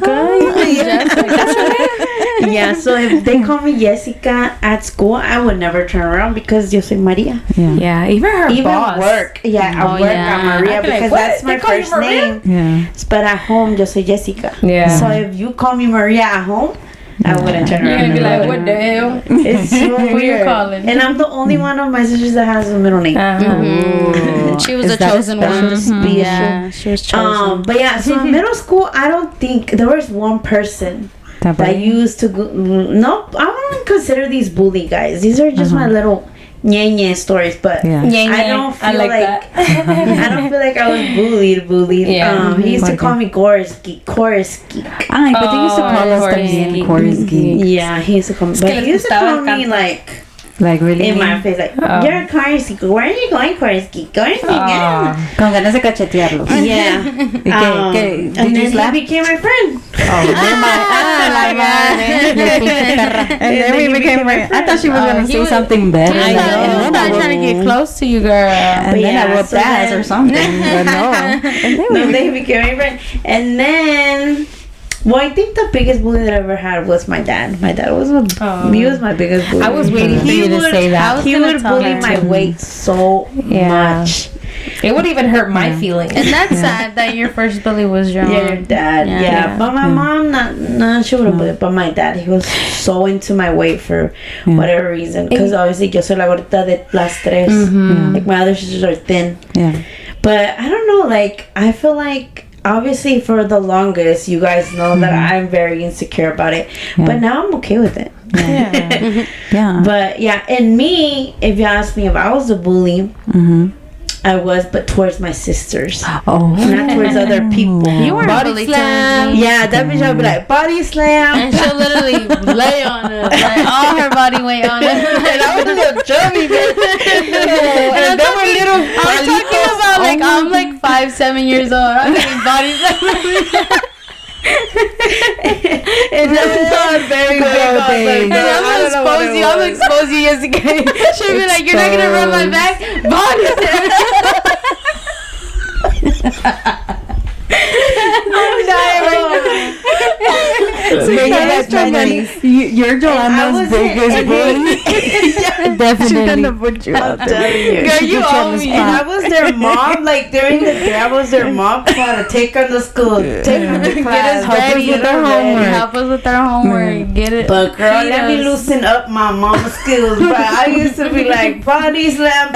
Yeah, so if they call me Jessica at school, I would never turn around because yo soy Maria. Yeah, even her boss. Work. Yeah, at work I'm Maria because that's my first name. Yeah. But at home, yo soy Jessica. Yeah. So if you call me Maria at home, I wouldn't turn around. You'd be like, what the hell? It's so Who weird. you calling? And I'm the only one of my sisters that has a middle name. She was the chosen one. Yeah, she was chosen. But yeah, so in middle school, I don't think there was one person that used to go. No, I wouldn't consider these bully guys. These are just my little ñe stories, but Yeah. I don't feel like like that. I don't feel like I was bullied. Yeah. He used to call me Gorski. Ay, but they used to call us también Korsky. Yeah, he used to call me. But he used to call me Like really? in my face, like, you're a Korsky. Where are you going, Korsky? Con ganas de cachetearlo. Yeah. Did And you then slap? he became my friend. And then we became friends. I thought she was gonna say something better. I know. And then I trying to get close to you, girl. And then I whooped ass or something. But no. And then he became my friend. And then, well, I think the biggest bully that I ever had was my dad. My dad was he was my biggest bully. I was waiting for you to say that. He would bully my weight so much. It would even hurt my feelings. And that's sad that your first bully was your Yeah, your dad. Yeah. But my mom, not she wouldn't bully. But my dad, he was so into my weight for whatever reason. Because obviously, yo soy la gordita de las tres. Like my other sisters are thin. Yeah. But I don't know. Like I feel like obviously for the longest, you guys know that I'm very insecure about it. Yeah. But now I'm okay with it. Yeah. Yeah. But yeah, and me, if you ask me if I was a bully. I was, but towards my sisters. Oh. Not towards other people. You were Body bullied slam. Yeah, that bitch would be like, body slam. And she'll literally lay on us, like all her body weight on us. And I was a little chubby, bitch. And I'm talking about like I'm like 5-7 years old. I'm getting body slam. And that's not very big. And I'm gonna expose you, Jessica. She'll be like, you're not gonna run my back? Body I'm dying right So you're Joanna's biggest bully. Definitely. She's gonna put you out there. Girl, you owe me. And I was their mom. Like during the day, I was their mom trying to take her to school, take her to class, help us with our homework. Get it. But girl, let me loosen up my mama skills. But I used to be like body slam,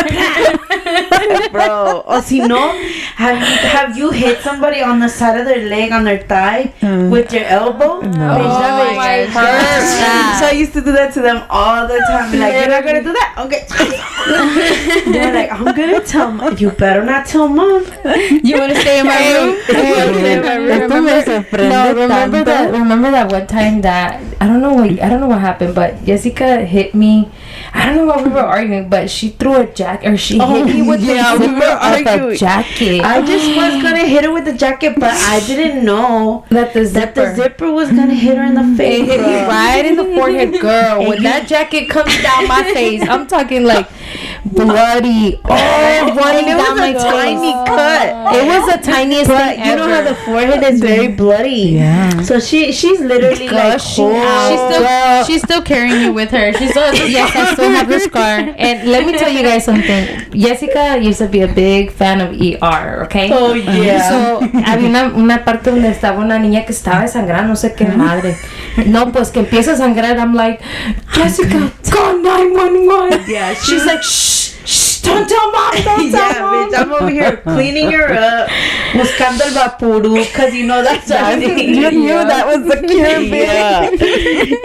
bro. Or si no, have you hit somebody on the side of their leg, on their thigh, with your elbow? No. Oh my God. So I used to do that to them all the time. Be like, you're not gonna do that? Okay. They're like, I'm gonna tell mom. You better not tell mom. You want to stay in my room? Remember that one time that I don't know what happened, but Jessica hit me. I don't know what we were arguing, but she threw a jacket, or she hit me with the zipper of a jacket. I just was gonna hit her with the jacket, but I didn't know that the zipper was gonna hit her in the face. It hit me right in the forehead, girl. When that jacket comes down my face, I'm talking like bloody, running down my tiny cut. It was the tiniest thing ever. You know how the forehead is very bloody. Yeah. So she's literally like cold. She's still carrying you with her. She's still yes, I still have the scar. And let me tell you guys something. Jessica used to be a big fan of ER, okay? Oh yeah. So había una parte donde estaba una niña que estaba desangrando, no sé qué madre. No, pues que empieza a sangrar. I'm like, Jessica, call 911. Yeah, she's like, shh, don't tell mom, don't tell mom. Bitch, I'm over here cleaning her up, buscando el vaporú, because you know that's You knew that was the cure, yeah.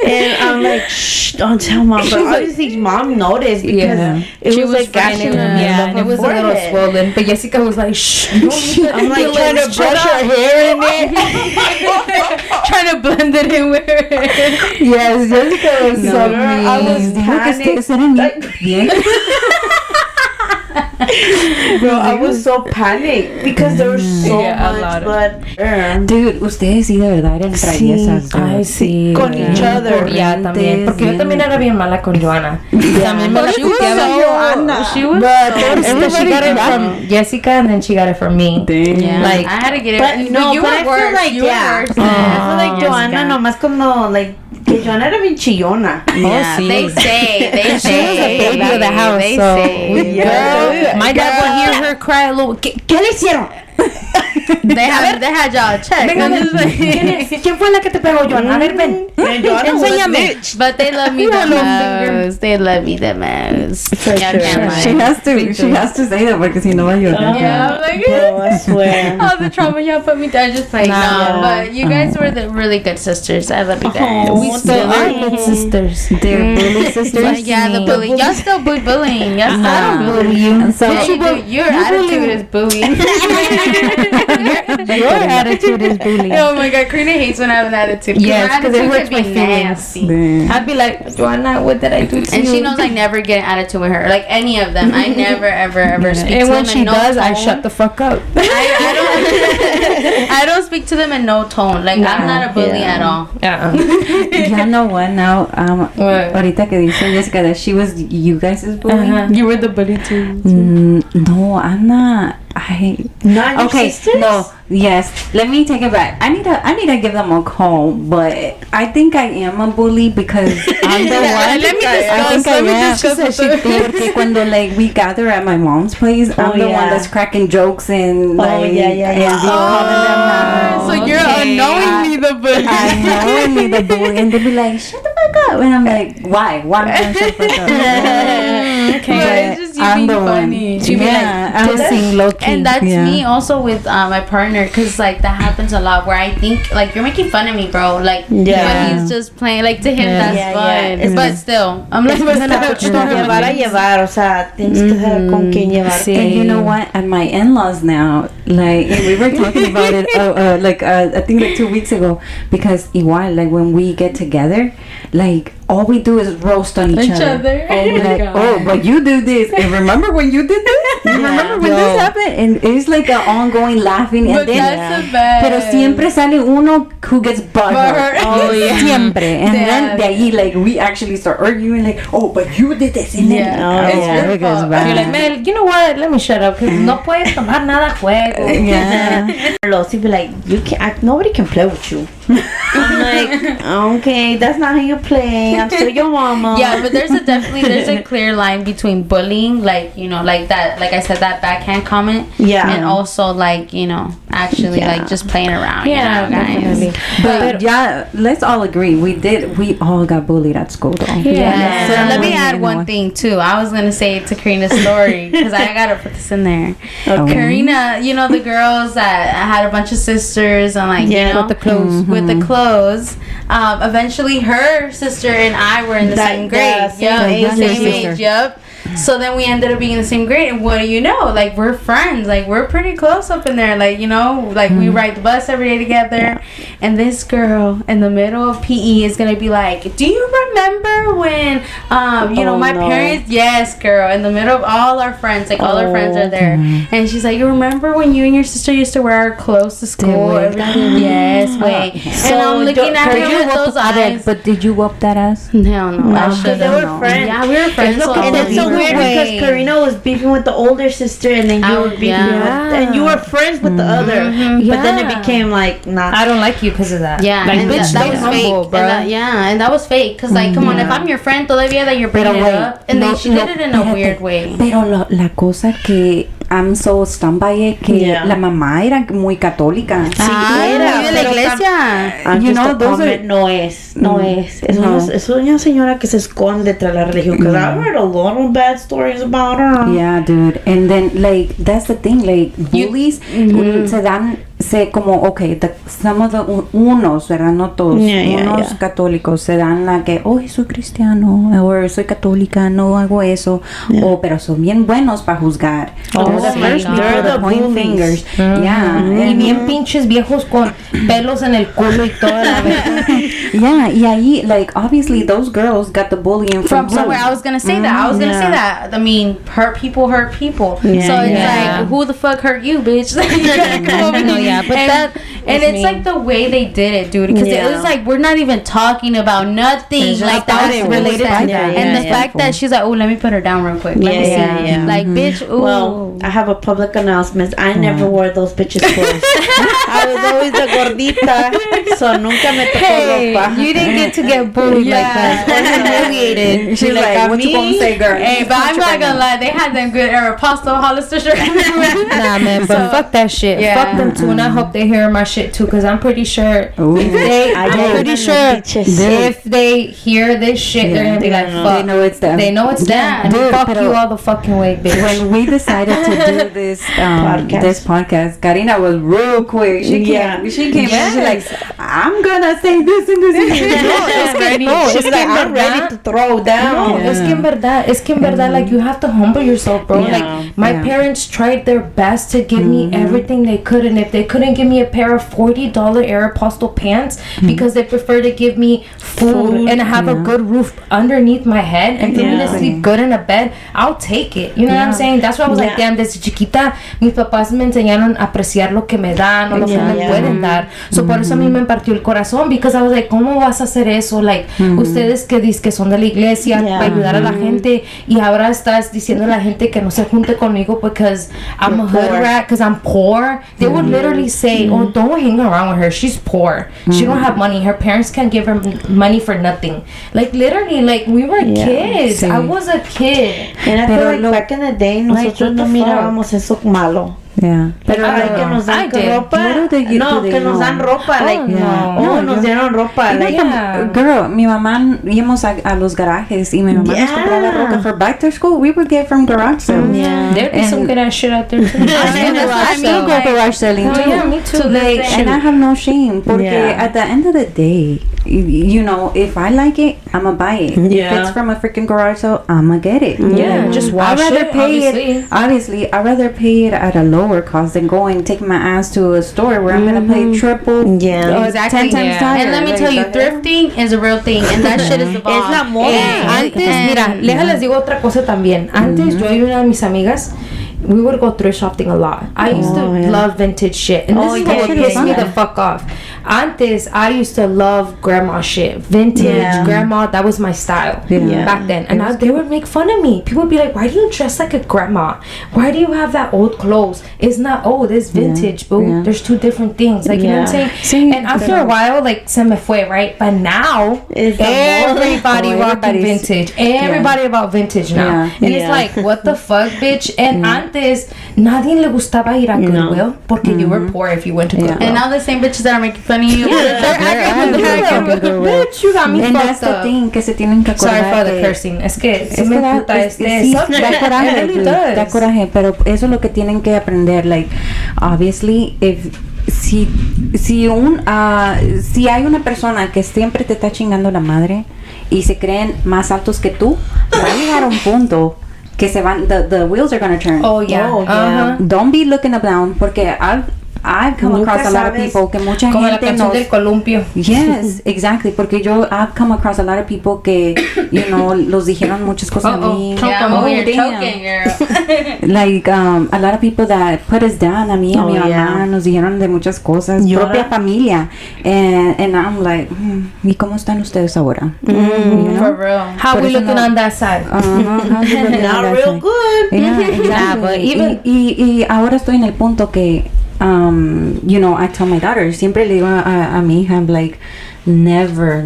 And I'm like, shh, don't tell mom. But obviously, mom noticed because it was like gashing her. Yeah, and it was a little swollen. But Jessica was like, shh. I'm like trying to brush her hair in it. trying to blend it in with her. Yes, Jessica was so mean. I was panicked. Bro, I was so panicked because there was so much blood. Dude, ustedes sí de verdad eran traviesas. Ay, sí. Con each other. Ya, también. Porque yo también era bien mala con Joanna. También me la puteaba. She was She got it from Jessica, and then she got it from me. Yeah. Like, I had to get it. But no, you but were I worse. feel like, You were worse. I feel like Joanna nomás como, like, que Joanna era bien chillona. Yeah, they say. She was a baby of the house, They so say. girl, my dad would hear her cry a little. ¿Qué le hicieron? They had y'all check. ¿Quién fue la que te pegó, Joan? A ver, ven. Enséñame. But they love me the most. They love me the most. For sure. She has to say that porque si no va a llorar. Yeah, I'm like, I swear. all the trauma y'all put me through. Just like, no. But you guys were the really good sisters. I love you guys. We still are good sisters. They're bully sisters. But yeah, the bully. Y'all still bullying. Y'all still I don't bullying. bully you. So Yeah, you do. Your attitude is bullying. Your attitude is bullying. Oh my god, Karina hates when I have an attitude. Yes, my 'cause it attitude hurts can my be feelings. nasty. I'd be like, Joanna, what did I do to And you? she knows I never get an attitude with her. Like any of them. I never, ever speak to And them when she in no does, I tone. shut the fuck up. I don't speak to them in no tone. Like I'm not a bully at all. ya know what now. What? Ahorita que dice Jessica that she was you guys' bully. You were the bully too. No, I'm not. Not your sisters? No, yes. Let me take it back. I need to give them a call, but I think I am a bully because I'm the one. Let me discuss. Porque cuando like we gather at my mom's place, I'm the one that's cracking jokes and like and calling them names. So you're unknowingly the bully. I knowingly the bully, and they be like, "Shut the fuck up," and I'm like, "Why? Why am I gonna shut the fuck up?" Okay, it's just you I'm being the one. funny. She be like, Dissing low key. and that's me also with my partner, because like that happens a lot where I think like you're making fun of me, bro, like but he's just playing, like to him that's fun. But still I'm like, Llevar a llevar, o sea, tienes que saber con quién llevar. And you know what? At my in-laws now, like and we were talking about it, I think like 2 weeks ago, because igual, like when we get together, like all we do is roast on each other. Oh my Like, God. oh, but you do this, and remember when you did this? Remember when this happened? And it's like an ongoing laughing, But and then that's the best. pero siempre sale uno who gets butthurt. Oh, yeah. Siempre. And Yeah. then de ahí, like, we actually start arguing, like, oh, but you did this. And then, It's your fault. You're like, man, you know what? Let me shut up, because no puedes tomar nada a juego. Yeah. He'd be like, you can't. Nobody can play with you. I'm like, okay, that's not how you play. I'm still your mama. Yeah, but there's a clear line between bullying, like, you know, like that, like I said, that backhand comment, and also like, you know, actually like just playing around, you know, guys. But yeah, let's all agree, we all got bullied at school though. Yeah. So let me Ceremony add and one what- thing too. I was gonna say it to Karina's story because I gotta put this in there. Karina, you know the girls that had a bunch of sisters and like you know with the clothes. with the clothes. Eventually, her sister and I were in the same grade. Same age. Yep. So then we ended up being in the same grade, and what do you know? Like we're friends. Like we're pretty close up in there. Like you know, like we ride the bus every day together. And this girl in the middle of PE is gonna be like, "Do you remember when, you know, my parents?" Yes, girl. In the middle of all our friends, like all our friends are there, and she's like, "You remember when you and your sister used to wear our clothes to school?" Yes, wait. And I'm looking at her with those eyes. But did you whoop that ass? Hell no, I should They have. were friends. Yeah, we were friends. And it's so weird because Karina was beefing with the older sister, and then you were beefing with, and you were friends with the other. But then it became like, not. I don't like you because of that. Yeah, like, and bitch, that was humble, fake. bro. And that was fake. Cause like, come on, if I'm your friend, todavía that you're bringing it up, and then she did it in a weird way. Pero la cosa que I'm so stunned by it, que la mamá era muy católica. Era de la iglesia. You know, those are, no es. Es una señora que se esconde tras la religión. Because I've heard a lot of bad stories about her. Yeah, dude. And then, like, that's the thing, like, bullies se dan, como, okay, some of the, unos, ¿verdad? No todos, unos católicos se dan la que, oh, soy cristiano, o soy católica, no hago eso, o, pero son bien buenos para juzgar. They're the point fingers. Yeah. Y bien pinches viejos con pelos en el culo y toda la verdad. Yeah, y ahí, like, obviously, those girls got the bullying from somewhere. I was gonna say that. I mean, hurt people. So it's like, who the fuck hurt you, bitch? You gotta come over here. But And it's like the way they did it, dude. Because it was like, we're not even talking about nothing. Like, that was related to that. And the fact that she's like, oh, let me put her down real quick. Let me see. Like, bitch, ooh. Well, I have a public announcement. I never wore those bitches' clothes. I was always a gordita, so nunca me tocó ropa. You didn't get to get bullied like that. Or humiliated. She's like, what you gonna say, girl? Hey, but I'm not gonna lie, they had them good Aeropostale Hollister shirts. Nah, man, but fuck that shit. Yeah. Fuck them too, and I hope they hear my shit too, because I'm pretty sure if they hear this shit, they're gonna be like, fuck. They know it's them. They know it's them. Dude, Fuck you all the fucking way, bitch. When we decided to do this podcast, Karina was real quick. She came in. She's like, I'm gonna say this and this and this. She's like, I'm ready to throw down. No, es que en verdad, like, you have to humble yourself, bro. Like, my parents tried their best to give me everything they could, and if they couldn't give me a pair of $40 Aeropostale pants because they prefer to give me food and have a good roof underneath my head and for me to sleep good in a bed, I'll take it. You know what I'm saying? That's why I was like, damn, desde chiquita mis papás me enseñaron a apreciar lo que me dan o lo que me pueden dar. So por eso a mí me partió el corazón, because I was like, ¿cómo vas a hacer eso? Like, ustedes que dicen que son de la iglesia para ayudar a la gente, y ahora estás diciendo a la gente que no se junte conmigo because I'm a hood rat, because I'm poor. They would literally say, oh, don't hang around with her, she's poor, she don't have money, her parents can't give her money for nothing. Like, literally, like, we were kids. I was a kid. And I feel like back in the day, nosotros no mirábamos eso malo. Yeah. Pero like que nos dan ropa. No, que nos dan ropa. Like, nos dieron ropa. Like, girl, mi mamá íbamos a los garajes y mi mamá nos compraba ropa for back to school. We would get from garage sales. There'd be some good ass shit out there too. I still go garage selling too. Yeah, me too. Like, and I have no shame. Porque at the end of the day, you know, if I like it, I'ma buy it. If it's from a freaking garage sale, I'ma get it. Yeah, just wash I'd rather it. pay it. Obviously, I'd rather pay it at a lower cost than go and take my ass to a store where I'm gonna pay triple. Yeah, exactly. 10 times higher. And let me tell you, thrifting is a real thing, and that shit is the bomb. Es la moda. Antes, mira, les digo otra cosa también. Antes, yo y una de mis amigas, we would go thrift shopping a lot. I used to love vintage shit, and this is what would piss me the fuck off. Antes, I used to love grandma shit, vintage grandma. That was my style back then, and they would make fun of me. People would be like, "Why do you dress like a grandma? Why do you have that old clothes? It's not old. It's vintage, boo. There's two different things. Like, you know what I'm saying?" And after a while, like, se me fue, right? But now, everybody rocking vintage. Everybody about vintage now, and it's like, what the fuck, bitch? And antes, nadie le gustaba ir a Goodwill porque you were poor if you went to Goodwill. And now the same bitches that are making fun of you, bitch, you got me and fucked that's up. the thing, que se tienen que acordar. Sorry for the cursing. Es que Es que da coraje, really does. da coraje, pero eso es lo que tienen que aprender. Like, obviously, si hay una persona que siempre te está chingando la madre y se creen más altos que tú, va a llegar a un punto que se van, the wheels are gonna turn. Oh yeah. Don't be looking up down, porque I've come across a lot of people que mucha como gente la canción del columpio. Yes, exactly, porque I've come across a lot of people que, you know, los dijeron muchas cosas a mí. You're choking, girl. Like, a lot of people that put us down, a mí, a mi mamá, nos dijeron de muchas cosas, propia familia. And I'm like, ¿y cómo están ustedes ahora? You know? For real. How we looking on that side? Not real good. Yeah, exactly. But even y ahora estoy en el punto que, you know, I tell my daughter, siempre le digo a mi hija, I'm like, never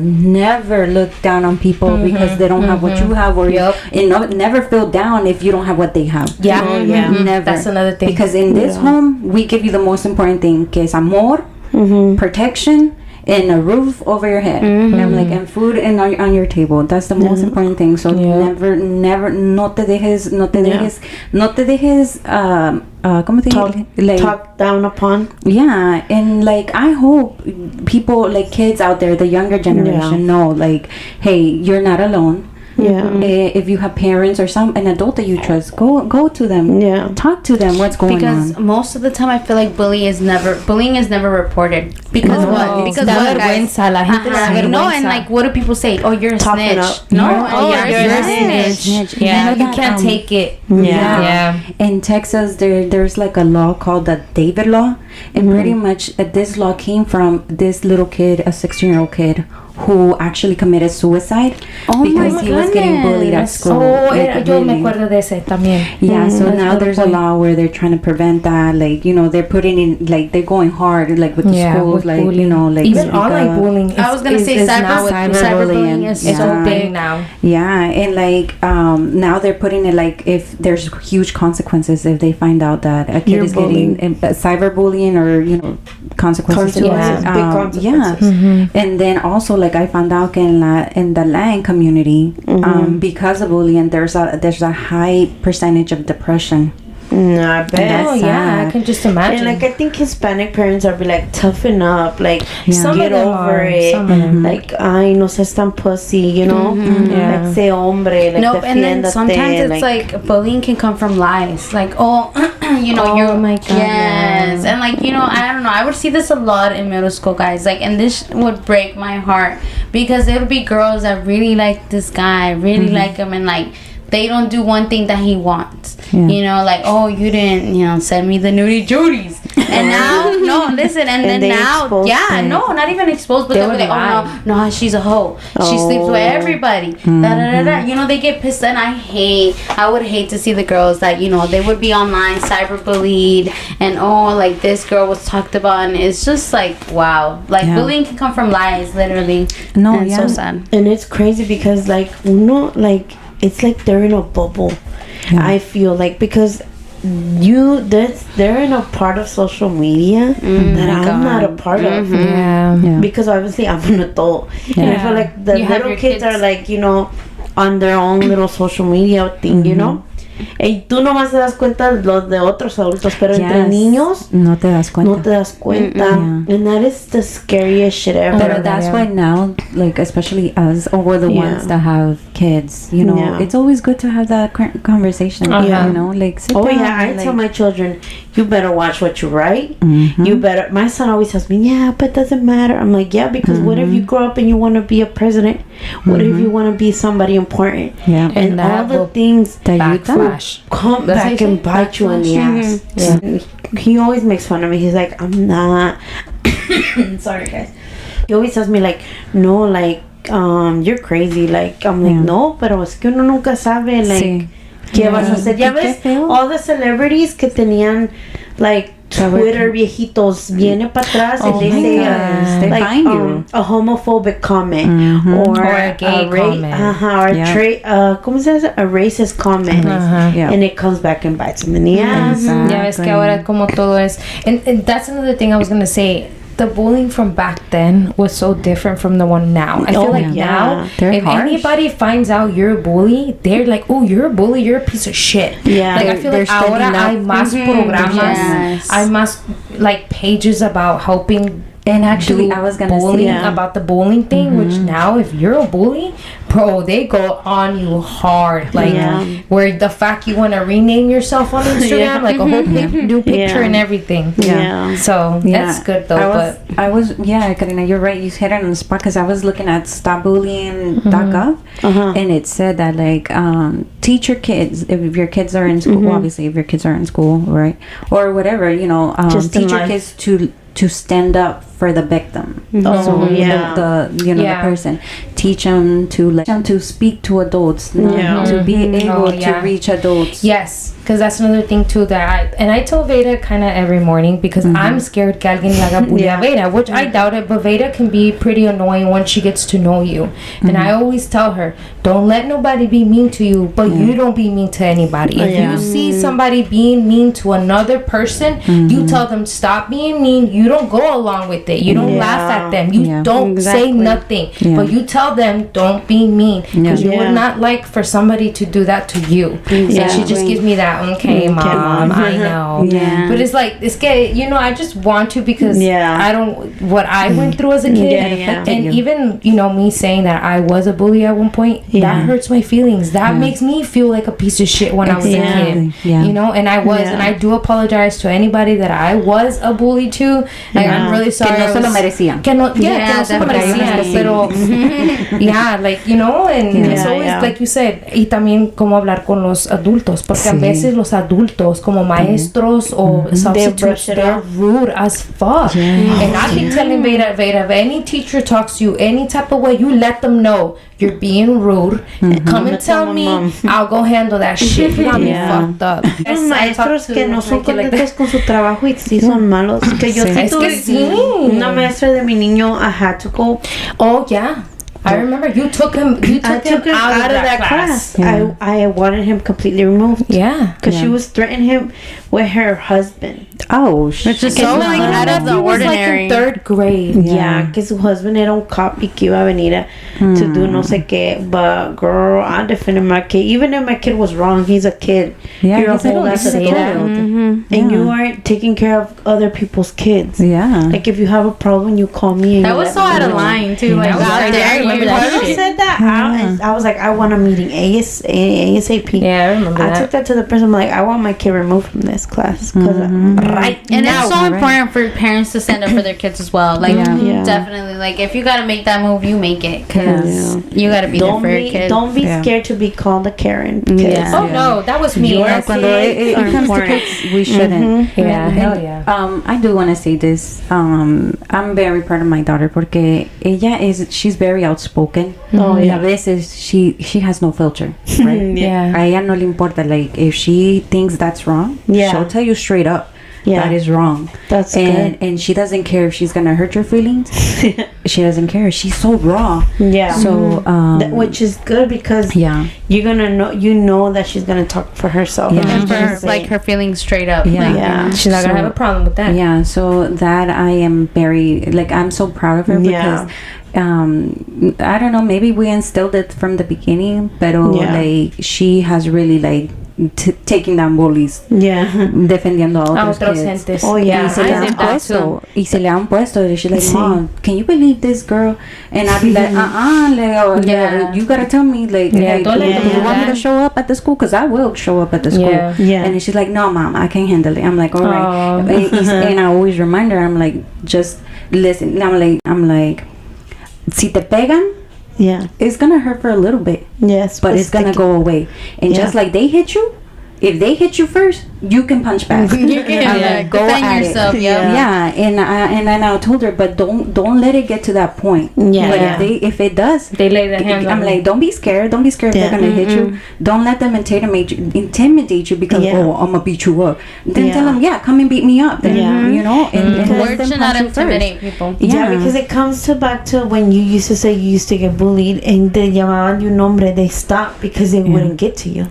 look down on people because they don't have what you have, or never feel down if you don't have what they have. Never. That's another thing. Because in this home, we give you the most important thing, que es amor, protection, and a roof over your head. And I'm like, and food on your table. That's the most important thing. So never, no te dejes, ¿cómo te digo? Like, talk down upon. Yeah, and like, I hope people, like kids out there, the younger generation know, like, hey, you're not alone. Yeah. If you have parents or an adult that you trust, go to them. Yeah. Talk to them. What's going because on? most of the time I feel like bullying is never reported. Because what? Because da what, guys? vergüenza, la gente da vergüenza. No, and like, what do people say? Oh, you're a Toughen snitch. up. No, You're a snitch. Yeah, you can't take it. Yeah. In Texas, there's like a law called the David Law, and pretty much this law came from this little kid, a 16-year-old kid, who actually committed suicide because he was getting bullied at school. Oh, Like, yo me really. acuerdo de ese también. Yeah, so That's now a good there's a point. law where they're trying to prevent that. Like, they're putting in, like, they're going hard, like, with the schools, with like, bullying. like, even online bullying. I was gonna say cyberbullying is it's so so big big now. Yeah, and like now they're putting it like if there's huge consequences if they find out that a kid You're is getting cyberbullying or consequences. Big consequences. Yeah, and then also like I found out in the Latin community, because of bullying, there's a high percentage of depression. I bet. Oh yeah, I can just imagine. And like I think Hispanic parents are be like toughen up, like Some get of them over are, it. some of them. Like ay no seas tan pussy, Yeah. like say hombre, like Nope, and then defiéndate, sometimes it's like bullying can come from lies. Like, oh, you're my God, yes, and like I don't know. I would see this a lot in middle school, guys. Like, and this would break my heart because there would be girls that really like this guy, really like him, and like they don't do one thing that he wants. Like, oh, you didn't, send me the nudie Judies. And now, no, listen, and then now, not even exposed, but they'll be like, oh, no, she's a hoe. She sleeps with everybody. They get pissed, and I would hate to see the girls that, they would be online, cyberbullied, and like this girl was talked about, and it's just like, wow. Like, bullying can come from lies, literally. No, and it's so sad. And it's crazy because like it's like they're in a bubble. I feel like because they're in a part of social media that I'm not a part of. Because obviously I'm an adult, and I feel like the little kids are like on their own little social media thing, Y tú nomás te das cuenta de los de otros adultos, pero entre niños no te das cuenta. And that is the scariest shit ever. But that's why now, like especially us or the ones that have kids, it's always good to have that conversation. Like sit down I tell my children, you better watch what you write. You better. My son always tells me, yeah, but it doesn't matter. I'm like, yeah, because what if you grow up and you want to be a president? What if you want to be somebody important? Yeah, and all the things that you will come back and bite you in the ass. He always makes fun of me. He's like, I'm not. Sorry, guys. He always tells me like, no, like, you're crazy. Like, I'm like, no, pero es que uno nunca sabe, like, ¿qué vas a hacer? Ya ves, all the celebrities que tenían, like, Twitter viejitos viene para atrás and they say they find you a homophobic comment or a gay comment or ¿cómo se dice? A racist comment and it comes back and bites them in the ass. Ya ves que ahora como todo es and that's another thing I was gonna say. The bullying from back then was so different from the one now. I feel like now, if anybody finds out you're a bully, they're like, oh, you're a bully, you're a piece of shit. Yeah. Like, I feel like ahora hay más programas, hay más, like, pages about helping. And actually, I was gonna bullying say about the bullying thing, which now, if you're a bully, bro, they go on you hard. Like, where the fact you want to rename yourself on Instagram, like a whole new picture and everything. So that's good though. Karina, you're right. You hit it on the spot because I was looking at stopbullying.gov and it said that like teach your kids if your kids are in school. Obviously, if your kids are in school, right, or whatever, just teach your kids to stand up for the victim. The person. Teach them to speak to adults, to be able to reach adults. Yes, because that's another thing too that I tell Veda kind of every morning because I'm scared que alguien le haga bullying a Veda, which I doubt it, but Veda can be pretty annoying once she gets to know you. And I always tell her, don't let nobody be mean to you, but you don't be mean to anybody. If you see somebody being mean to another person, you tell them stop being mean. You don't go along with it. You don't laugh at at them. You don't say nothing, but you tell them don't be mean, because you would not like for somebody to do that to you. And she just gives me that, okay, mom, I know. But it's like, you know, I just want to, because I don't, what I went through as a kid, and even, you know, me saying that I was a bully at one point, that hurts my feelings. That makes me feel like a piece of shit when I was a kid. You know, and I was, and I do apologize to anybody that I was a bully to. Like, I'm really sorry. Que no se lo merecían. Que no se lo merecían, pero like, you know, and it's always like you said, y también cómo hablar con los adultos, porque a veces los adultos como maestros o substitutes, they're rude as fuck. And I've been telling Veda, if any teacher talks to you any type of way, you let them know you're being rude. Come and tell me, I'll go handle that shit. You're be fucked up. Los maestros que no son contentos con su trabajo y sí son malos. Que yo tuve una maestra de mi niño, I had to go. Oh yeah, I remember you took him. I took him out of that class. I wanted him completely removed. Yeah, because she was threatening him with her husband. Oh, which is so like out of the ordinary. Like in 3rd grade. Yeah, que su husband era un cop y que iba a venir to do no sé qué. But girl, I defended my kid. Even if my kid was wrong, he's a kid. Yeah, you're a whole ass adult, and you aren't taking care of other people's kids. Yeah, like if you have a problem, you call me. And that was so out of line too. Like, out there. Whoever said that, I was like, I want a meeting ASAP. Yeah, I remember that. I took that to the person. I'm like, I want my kid removed from this class because right and now, it's so important for parents to stand up for their kids as well. Like definitely, like if you gotta make that move, you make it, because you gotta be there for your kid. Don't be scared to be called a Karen. Oh no, that was me. Cuando it comes to kids, we shouldn't. Hell yeah. I do want to say this. I'm very proud of my daughter porque she's very outspoken. A veces she has no filter, right? A ella no le importa. Like if she thinks that's wrong, she'll tell you straight up. That is wrong. That's good. And she doesn't care if she's gonna hurt your feelings. She doesn't care. She's so raw. So which is good, because you're gonna know that she's gonna talk for herself. And for like her feelings straight up. She's not gonna have a problem with that. So that I am very, like, I'm so proud of her because I don't know, maybe we instilled it from the beginning, but like she has really like taking down bullies, defendiendo a otros kids. Y se le han puesto. She's like, Mom, can you believe this girl? And I'd be like, you gotta tell me, like, hey, do you want me to show up at the school? Because I will show up at the school. And she's like, no, Mom, I can't handle it. I'm like, all right. And I always remind her, I'm like, just listen. I'm like, si te pegan, it's gonna hurt for a little bit. But it's gonna go away. And just like they hit you, if they hit you first, you can punch back. You can go at yourself. And I told her, but don't let it get to that point. But if it does, they lay their hands on I'm like, don't be scared if they're gonna hit you. Don't let them intimidate you because I'm gonna beat you up. Then tell them, come and beat me up. Then you know, and words should not intimidate people. Because it comes back to when you used to say you used to get bullied and they llamaban you nombre, they stopped because they wouldn't get to you.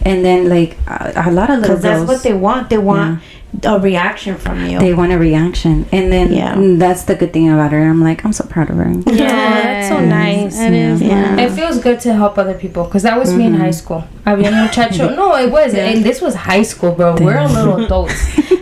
And then like a lot of little girls, that's what they want. They want a reaction from you. They want a reaction. And then that's the good thing about her. I'm like, I'm so proud of her. That's so nice. It is. It feels good to help other people, because that was me in high school. Había un muchacho. No, it wasn't. And this was high school, bro. We're little adults.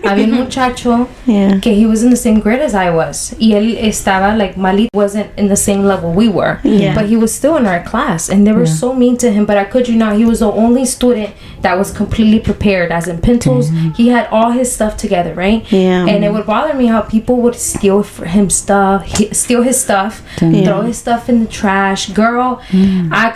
Había un muchacho que he was in the same grade as I was. Y él estaba like malito, wasn't in the same level we were. But he was still in our class, and they were so mean to him. But I could you not, he was the only student that was completely prepared, as in pencils. He had all his stuff together, right? And it would bother me how people would steal his stuff, throw his stuff in the trash. Girl, I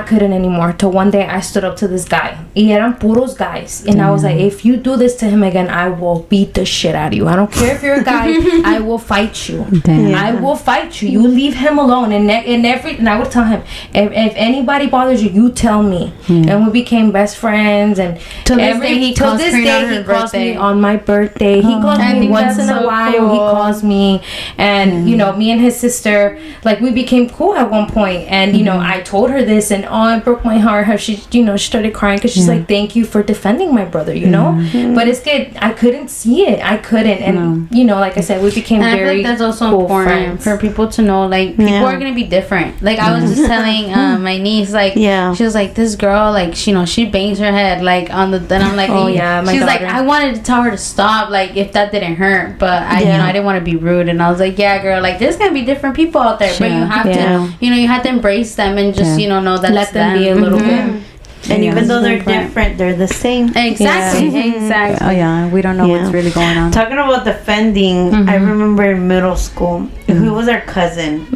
couldn't anymore. Till one day I stood up to this guy. Y eran puros guys. And I was like, if you do this to him again, I will beat the shit out of you. I don't care if you're a guy. I will fight you. I will fight you. You leave him alone. And I would tell him, if anybody bothers you, you tell me. And we became best friends. And till this day he calls me on my my birthday. He calls I me think once that's in a so while. cool. He calls me, and you know, me and his sister, like, we became cool at one point. And you know, I told her this, and it broke my heart how she, you know, she started crying because she's like, "Thank you for defending my brother," you know. But it's good. I couldn't see it. I couldn't, and you know, like I said, we became and very. I feel like that's also cool important friends. for people to know, like, people are gonna be different. Like, I was just telling my niece, like, she was like, this girl, like, she, you know, she bangs her head, like, on the, then I'm like, Oh, yeah, my she's daughter. like, I wanted to tell her to stop, like, if that didn't hurt, but I, you know, I didn't want to be rude, and I was like, yeah, girl, like, there's gonna be different people out there, but you have to, you know, you have to embrace them and just, you know that let them be a little bit. And even though they're different, they're the same. Exactly. Exactly. Oh yeah, we don't know what's really going on. Talking about defending, I remember in middle school, who was our cousin.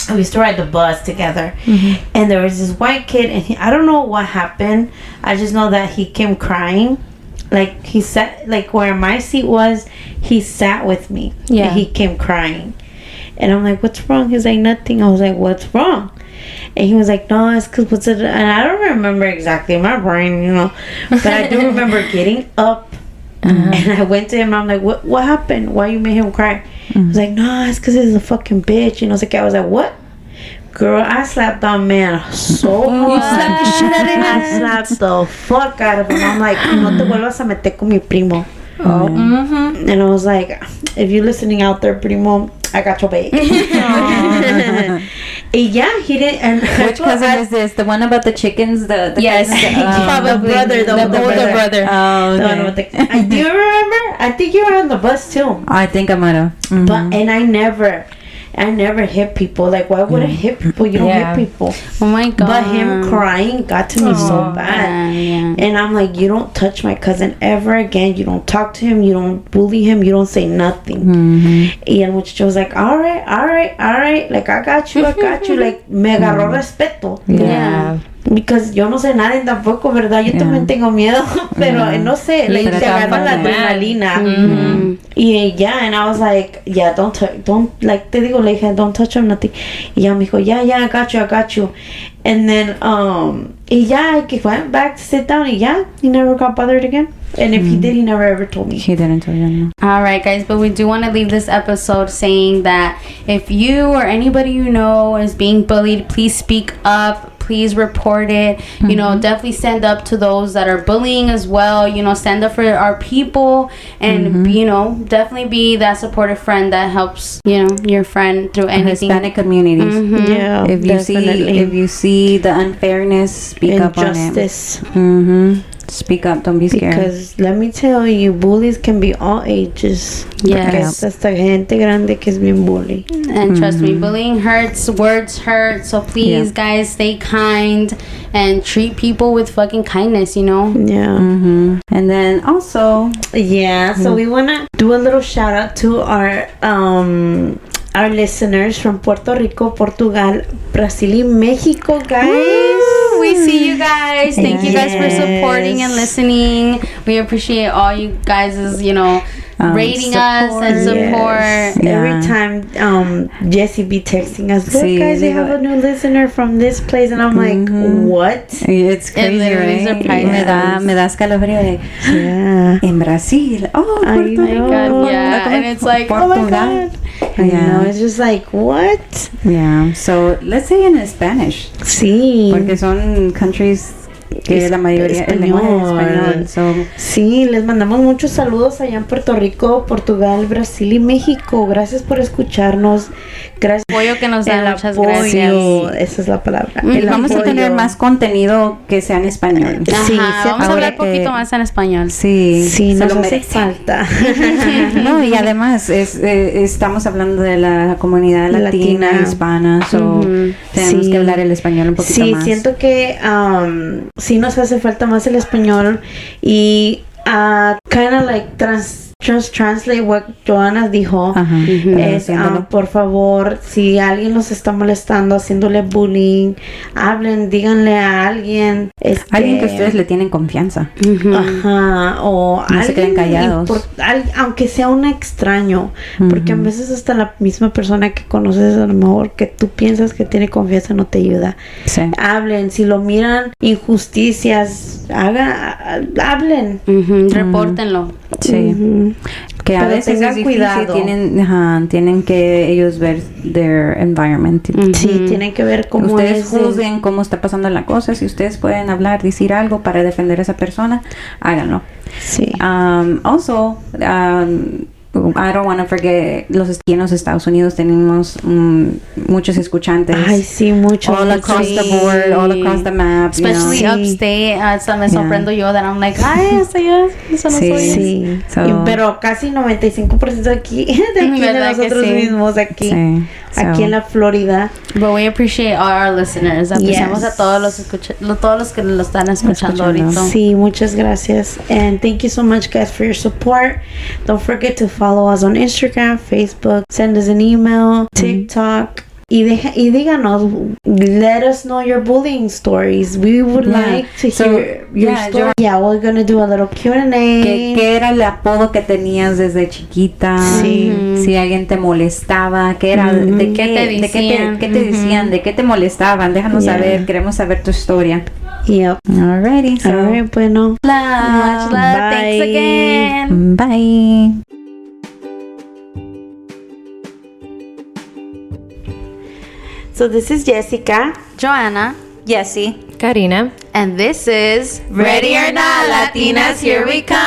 We used to ride the bus together, and there was this white kid, and I don't know what happened. I just know that he came crying. Like, he sat, like, where my seat was, he sat with me. Yeah. And he came crying. And I'm like, what's wrong? He's like, nothing. I was like, what's wrong? And he was like, no, it's because what's it? And I don't remember exactly, my brain, you know. But I do remember getting up. And I went to him, and I'm like, what happened? Why you made him cry? He was like, no, it's because he's a fucking bitch. You know, I was like, what? Girl, I slapped that man so hard. You slapped the shit out of him? I slapped the fuck out of him. I'm like, no te vuelvas a meter con mi primo. And I was like, if you're listening out there, primo, I got your back. Yeah, he didn't. And Which cousin is this? The one about the chickens? The Yes, probably the brother, the older brother. Oh, The one with the, do you remember? I think you were on the bus too. I think I might have. But and I never hit people. Like, why would I hit people? You don't hit people. Oh my god. But him crying got to me so bad. And I'm like, you don't touch my cousin ever again. You don't talk to him. You don't bully him. You don't say nothing. Y el muchacho was like, all right. Like, I got you. Like, me agarró respeto. Yeah. Because yo no sé nada tampoco, ¿verdad? Yo también tengo miedo, pero no sé, like, te agarra la adrenalina. Y and I was like, yeah, don't, like, te digo, le dije, don't touch him, nothing. Y ella me dijo, yeah, I got you. And then, he went back to sit down, and he never got bothered again. And if he did, he never ever told me. He didn't tell you, no. All right, guys, but we do want to leave this episode saying that if you or anybody you know is being bullied, please speak up. Please report it. You know, definitely stand up to those that are bullying as well. You know, stand up for our people, and you know, definitely be that supportive friend that helps, you know, your friend through anything. Hispanic communities. Yeah, If you see the unfairness, speak up on it. Injustice. Speak up. Don't be scared. Because let me tell you, bullies can be all ages. Yes. Hasta gente grande que es bien bully. And trust me, bullying hurts. Words hurt. So please, guys, stay kind and treat people with fucking kindness, you know? Yeah. And then also, So we want to do a little shout out to our listeners from Puerto Rico, Portugal, Brazil, y Mexico, guys. We see you guys. Thank you guys for supporting and listening. We appreciate all you guys' you know, rating us and support. Every time Jessie be texting us, look, guys, you have a new listener from this place, and I'm like, what? It's crazy, literally right? surprises Me da escalofrío. Like, en Brazil. Oh, I know. God, yeah. And it's like, Oh my God. You know, it's just like, what? Yeah. So let's say in Spanish. Sí. Porque son countries que la mayoría el lenguaje es español. So, sí, les mandamos muchos saludos allá en Puerto Rico, Portugal, Brasil y México. Gracias por escucharnos. Gracias por el apoyo que nos dan. Muchas gracias. Esa es la palabra. Vamos a tener más contenido que sea en español. Sí, vamos a hablar un poquito más en español. Sí, nos hace falta. No, y además estamos hablando de la comunidad latina. Hispana, so tenemos que hablar el español un poquito más. Sí, siento que sí nos hace falta más el español y kind of like just translate what Joanna dijo. Ajá. Es, por favor, si alguien los está molestando, haciéndole bullying, hablen, díganle a alguien. Alguien que ustedes le tienen confianza. Ajá, o no se queden callados. Aunque sea un extraño, porque a veces hasta la misma persona que conoces, a lo mejor que tú piensas que tiene confianza, no te ayuda. Sí. Hablen, si lo miran injusticias, hablen. Repórtenlo. Sí. Que a Pero veces tengan es difícil, cuidado. tienen que ellos ver their environment. Sí, tienen que ver cómo ustedes es juzguen cómo está pasando la cosa. Si ustedes pueden hablar, decir algo para defender a esa persona, háganlo. Sí. Also, I don't want to forget, aquí en los Estados Unidos tenemos muchos escuchantes. Ay, sí, muchos. All across the board, all across the map. Especially you know. upstate. Hasta me sorprendo yo that I'm like, ay, eso yo, eso no soy. Sí. So, Pero casi 95% aquí, de aquí de ¿Verdad que nosotros sí? mismos, aquí. sí. Aquí en la Florida. But we appreciate all our listeners. Apreciamos a todos los que lo están escuchando ahorita. Sí, muchas gracias. And thank you so much, guys, for your support. Don't forget to follow us on Instagram, Facebook, send us an email, TikTok. Y díganos, let us know your bullying stories. We would like to hear your story. Yeah, we're going to do a little Q&A. ¿Qué era el apodo que tenías desde chiquita? Sí. Si alguien te molestaba, ¿qué era? ¿De qué te decían? ¿Qué te decían? ¿De qué te molestaban? Déjanos saber, queremos saber tu historia. Yep. Alrighty, so Alright, bueno. Much love. Bye. Thanks again. Bye. So this is Jessica. Joanna. Jessie. Karina. And this is Ready or Not, Latinas, here we come.